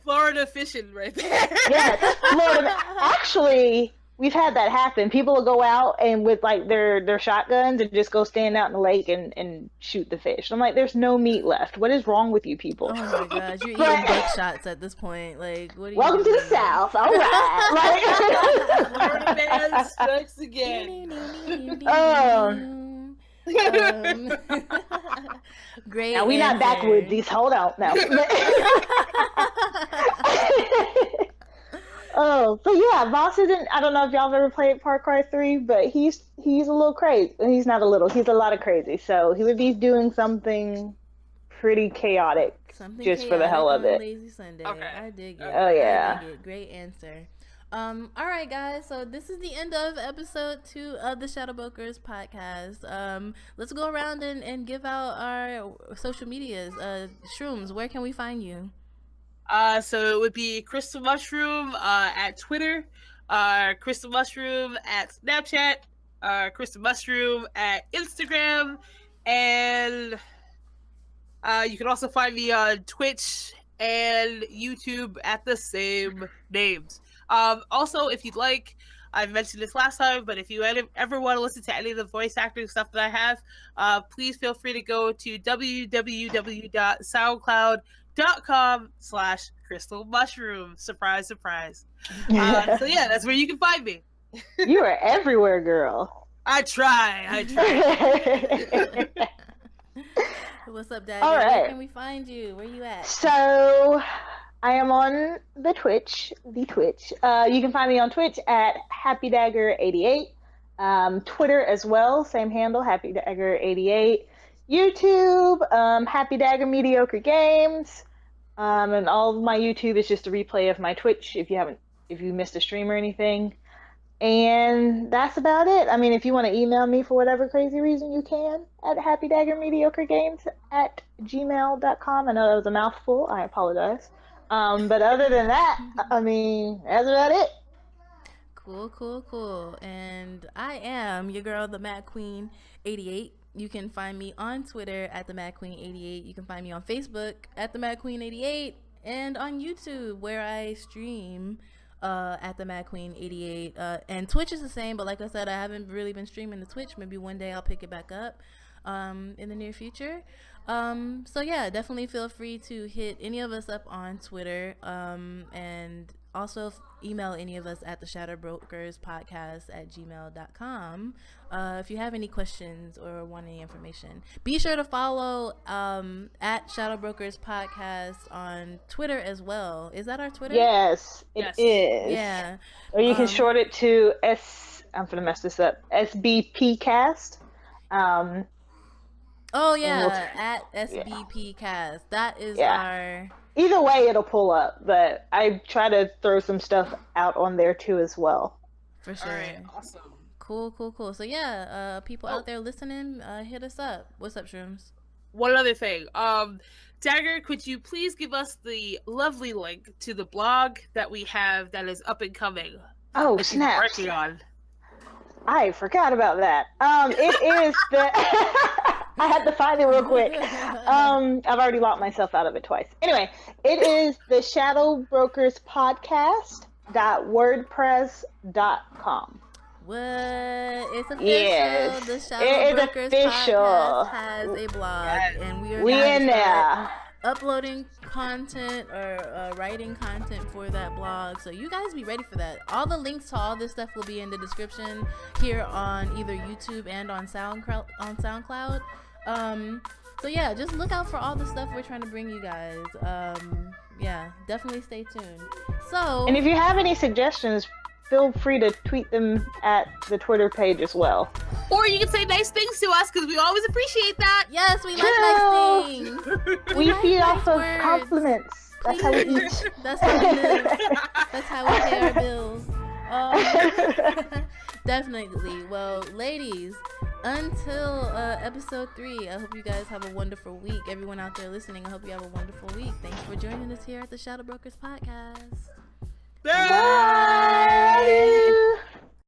Florida fishing right there. Yeah, Florida. Actually, we've had that happen. People will go out and with like their shotguns and just go stand out in the lake and shoot the fish. I'm like, there's no meat left. What is wrong with you people? Oh my gosh, you're eating buckshots at this point. Like, what are you welcome doing? to the South. All right. Florida man strikes again. Great. Now we not backwoodzies. Hold on now. So yeah, Voss isn't. I don't know if y'all have ever played Far Cry 3, but he's a little crazy. He's not a little. He's a lot of crazy. So he would be doing something pretty chaotic, for the hell of it. Lazy Sunday. Okay. I dig it. Oh yeah. I dig it. Great answer. All right, guys. So this is the end of episode 2 of the Shadowbrokers podcast. Let's go around and give out our social medias. Shrooms, where can we find you? So it would be Crystal Mushroom at Twitter, Crystal Mushroom at Snapchat, Crystal Mushroom at Instagram, and you can also find me on Twitch and YouTube at the same names. Also, if you'd like, I've mentioned this last time, but if you ever want to listen to any of the voice acting stuff that I have, please feel free to go to www.soundcloud.com/Crystal Mushroom. Surprise, surprise. So yeah, that's where you can find me. You are everywhere, girl. I try. What's up, Dad? All right. Where can we find you? Where you at? So I am on the Twitch. You can find me on Twitch at HappyDagger88. Twitter as well, same handle, HappyDagger88. YouTube, Happy Dagger Mediocre Games. And all of my YouTube is just a replay of my Twitch if you missed a stream or anything. And that's about it. I mean, if you want to email me for whatever crazy reason, you can at happydaggermediocregames@gmail.com. I know that was a mouthful. I apologize. But other than that, I mean, that's about it. Cool. And I am your girl, the Mad Queen 88. You can find me on Twitter at the Mad Queen 88. You can find me on Facebook at the Mad Queen 88, and on YouTube where I stream at the Mad Queen 88. And Twitch is the same, but like I said, I haven't really been streaming the Twitch. Maybe one day I'll pick it back up in the near future. So yeah, definitely feel free to hit any of us up on Twitter, and also email any of us at the shadowbrokerspodcast@gmail.com if you have any questions or want any information. Be sure to follow at Shadowbrokers Podcast on Twitter as well. Is that our Twitter? Yes, it is. Yeah. Or you can short it to I'm gonna mess this up, SBPcast. Oh yeah, at SBPcast. That is our... Either way, it'll pull up, but I try to throw some stuff out on there too as well. For sure. All right, awesome. Cool. So yeah, people out there listening, hit us up. What's up, Shrooms? One other thing. Dagger, could you please give us the lovely link to the blog that we have that is up and coming? Oh, that snap. Working on. I forgot about that. It is the... I had to find it real quick. I've already locked myself out of it twice. Anyway, it is the shadowbrokerspodcast.wordpress.com. What? It's official. Yes, The it Shadow is Brokers official. podcast has a blog, and we are We going in to start there. uploading content or writing content for that blog. So you guys be ready for that. All the links to all this stuff will be in the description here on either YouTube and on SoundCloud. So yeah, just look out for all the stuff we're trying to bring you guys. Yeah, definitely stay tuned. So, And if you have any suggestions, feel free to tweet them at the Twitter page as well. Or you can say nice things to us because we always appreciate that. yes, we like nice things. We like feed nice off of words. compliments. That's how we eat. That's how we live. That's how we pay our bills. Definitely. Well, ladies, until episode 3, I hope you guys have a wonderful week. Everyone out there listening, I hope you have a wonderful week. Thanks for joining us here at the Shadow Brokers podcast.